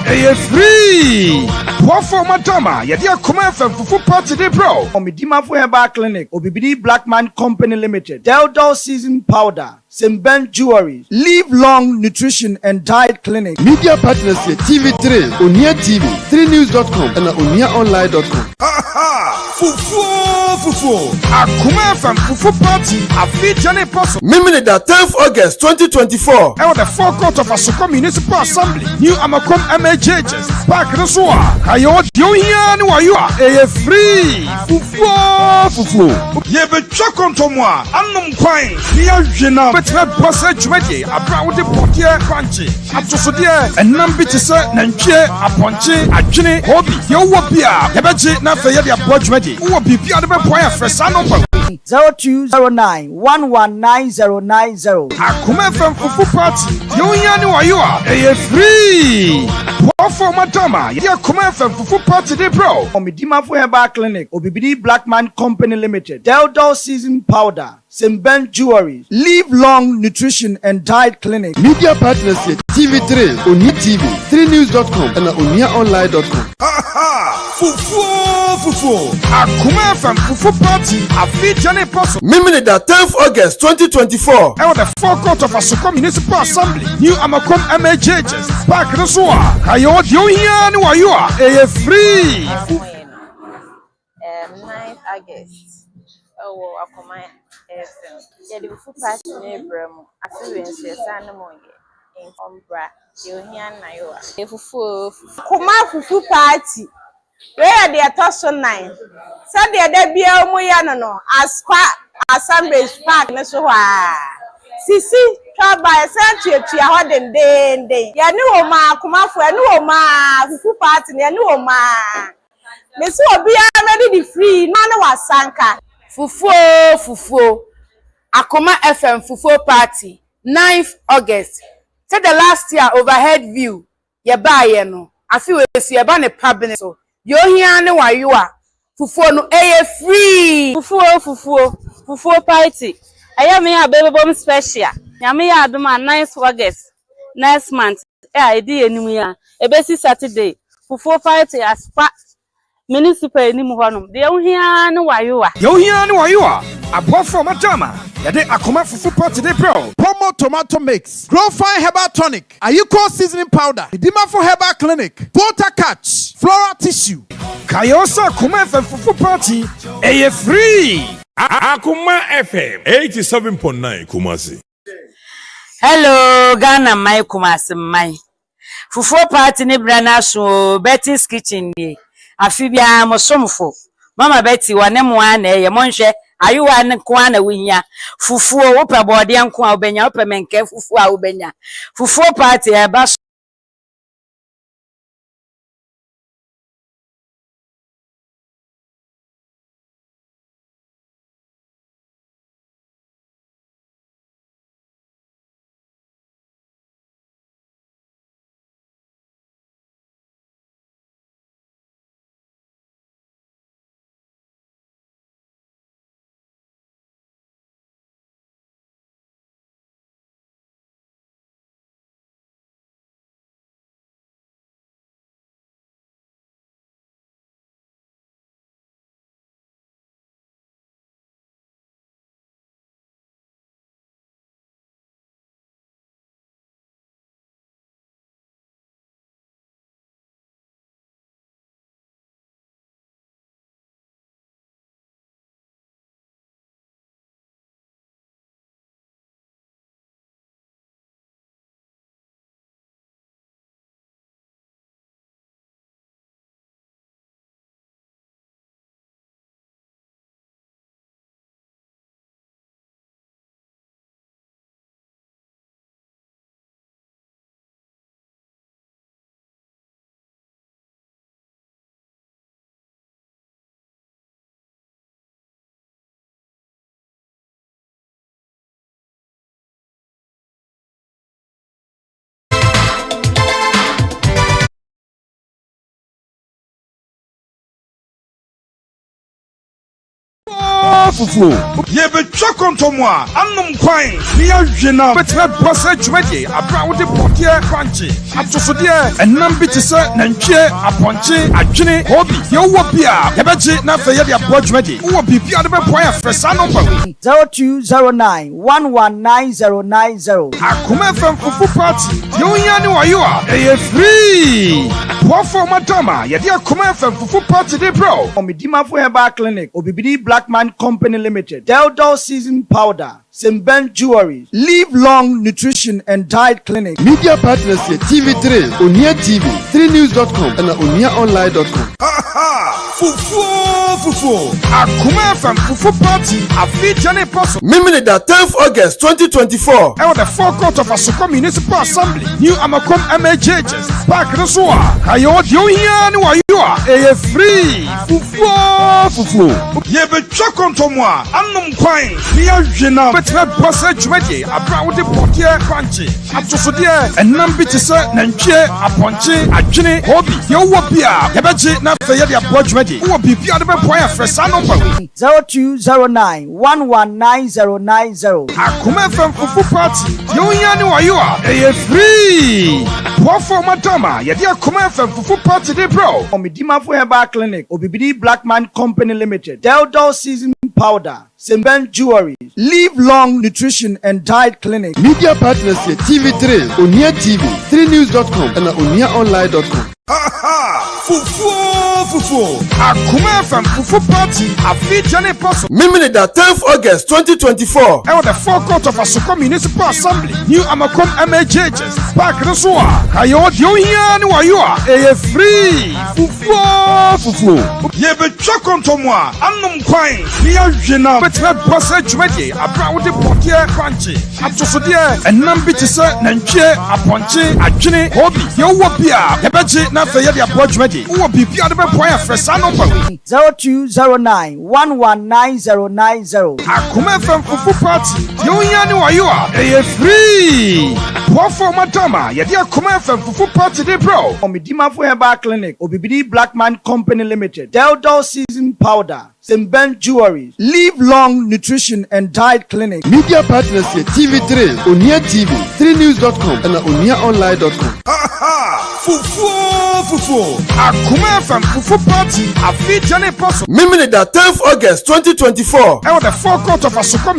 free. What for Matama, Yadi Akoma FM Fufu Party, de bro.
Omidima for Herbal Clinic, Obibidi Blackman Company Limited, Deldol Season Powder, St. Ben Jewelry, Live Long Nutrition and Diet Clinic.
Media partners here, TV3, Onia TV, 3news.com, and OniaOnline.com.
Fufu Akoma FM Fufu Party Afijane Paso
Miminida 10th August 2024.
And the forecourt of Asoko Municipal Assembly, New Amakom MHHs, Park Resua, Kayo Diohian Wayua, free Fufu Yebe Chokontomwa, Anum Quine, Nia Jena, Betred Passage Ready, a proud Pokia Crunchy, Atosodia, and Nambitisa, Nanche, Aponche, Ajine, Hobby, Yowapia, Hebaji, Nafayadi Approach Ready, who will be Piadaba Poya Fresano
0209 119090.
Akoma FM Fufu Party, Yoyani Wayua, free. What for Matama, Yadi Akoma FM Fufu Party, de bro.
Omidima for Herbal Clinic, Obibidi Blackman Company Limited, Deldol Season Powder, St. Ben Jewelry, Live Long Nutrition and Diet Clinic.
Media partners here, TV3, Onia TV, 3news.com, and OniaOnline.com.
Fufu Akoma FM Fufu Party Afijane Paso
Miminida 10th August 2024.
And the forecourt of Asoko Municipal Assembly, New Amakom MHHs, Park Resua, Kayo Diohian Wayua, free
9th August. Oh, Akoma FM. Yadi Fufu Party Nebramo, Affluence, Sanamoye, in Ombra, Diohian Nayoa. Fufu
Akoma Fufu Party. where the atoso 9 said the day be a muyano as Assembly Park neso ha sisi twa by century tua ho den ya ni o ma Akomafo ya ni o ma fufu party ya ni o ma mesi obi a ready the free no na wasanka
fufuo Akoma FM fufuo party 9th August say the last year overhead view ye ba ye no afi we si ye ba ne pabne so yo hia ne wayo a fufuo no free fufuo party aya me ya bebom special nyame ya adoma 9th August next month edi enimu ya ebesi Saturday fufuo party aspa municipal enimu honom de yo hia ne wayo
a abofo matama yade Akoma fufu party dey pro Pomo tomato mix Grow Fine Herbal Tonic Ayiko seasoning powder Edima for Herbal Clinic Water Catch Floral Tissue Kayosa Akoma FM fufu party free
Akoma FM 87.9 Kumasi.
Hello Ghana my Kumasi my fufu party ni brana so Betty's kitchen ni afibia mosomfo Mama Betty wane mo na ye monhwe ayuwa ne kwa na winya fufuo wo pe bode nko a obenya wo pe menke fufuo a obenya fufuo party e ba
fufu ye be chokonto mo a anum kwan ni ahwena betra bossa dwumade abra wo de podie kwanche atosode enam bi tese nantwie aponche adwene hobi ye wo bia ye beji na fe ye de abo dwumade wo bibia de be boy afresa no
0209119090
Akoma FM fufu party ye unya ni wayo a free wofo madama ye de Akoma FM fufu party de bro
Omidima for Herbal Clinic Obibidi Black Man Company Limited, Delta Season Powder, Simben Jewelry, Live Long Nutrition and Diet Clinic.
Media partners here TV3, Onia TV, 3news.com and OniaOnline.com.
Fufu Akoma FM fufu party afi jane paso
Mimini da 10th August 2024
and the forecourt of Asoko Municipal Assembly New Amakom MHHs Park Resua Kayo dio hia ni wayo a free fufu ye be chokonto mo a anum kwan ni ahwena betra bossa dwumade abra wo de podie kwanche atosode enam bi tese nantwie aponche adwene hobi ye wo bia ye beji na fe ye de abo dwumade wo bibia de be boy afresa no
0209119090
Akoma FM fufu party ye unya ni wayo a free wofo madama ye de Akoma FM fufu party de bro
Omidima for Herbal Clinic Obibidi Black Man Company Limited, Delta Season Powder, St. Ben Jewelry, Live Long Nutrition and Diet Clinic.
Media partners here TV3, Onia TV, 3news.com and OniaOnline.com.
Fufu Akoma FM Fufu Party a feature person.
Mimini da 10th August 2024.
And the forecourt of Asoko Municipal Assembly, New Amakom MHHS, Park Resua, Kayo Diohian Wayua, a free Fufu. Ye be chokon to moi, Anum Quine, Pia Jena, Betra Passage Medi, a brown portier crunchy, Atosodia, and Nambitisa, Nanche, a ponche, a chine, hobby, Yowapia, Ebaji, Nafaya, Portmedi, who will be Piadaba Poya Fresano
0209119090.
Akoma FM Fufu Party, Diohian Wayua, a free. What for Matama, Yadia Akoma FM Fufu Party, de bro.
Omidima for Herbal Clinic, Obibidi Blackman Company Limited, Delta Season Powder, St. Ben Jewelry, Live Long Nutrition and Diet Clinic.
Media partners here TV3, Onia TV, 3news.com and OniaOnline.com.
Fufu Akoma FM Fufu Party a feature person.
Mimini da 10th August 2024.
And the forecourt of Asoko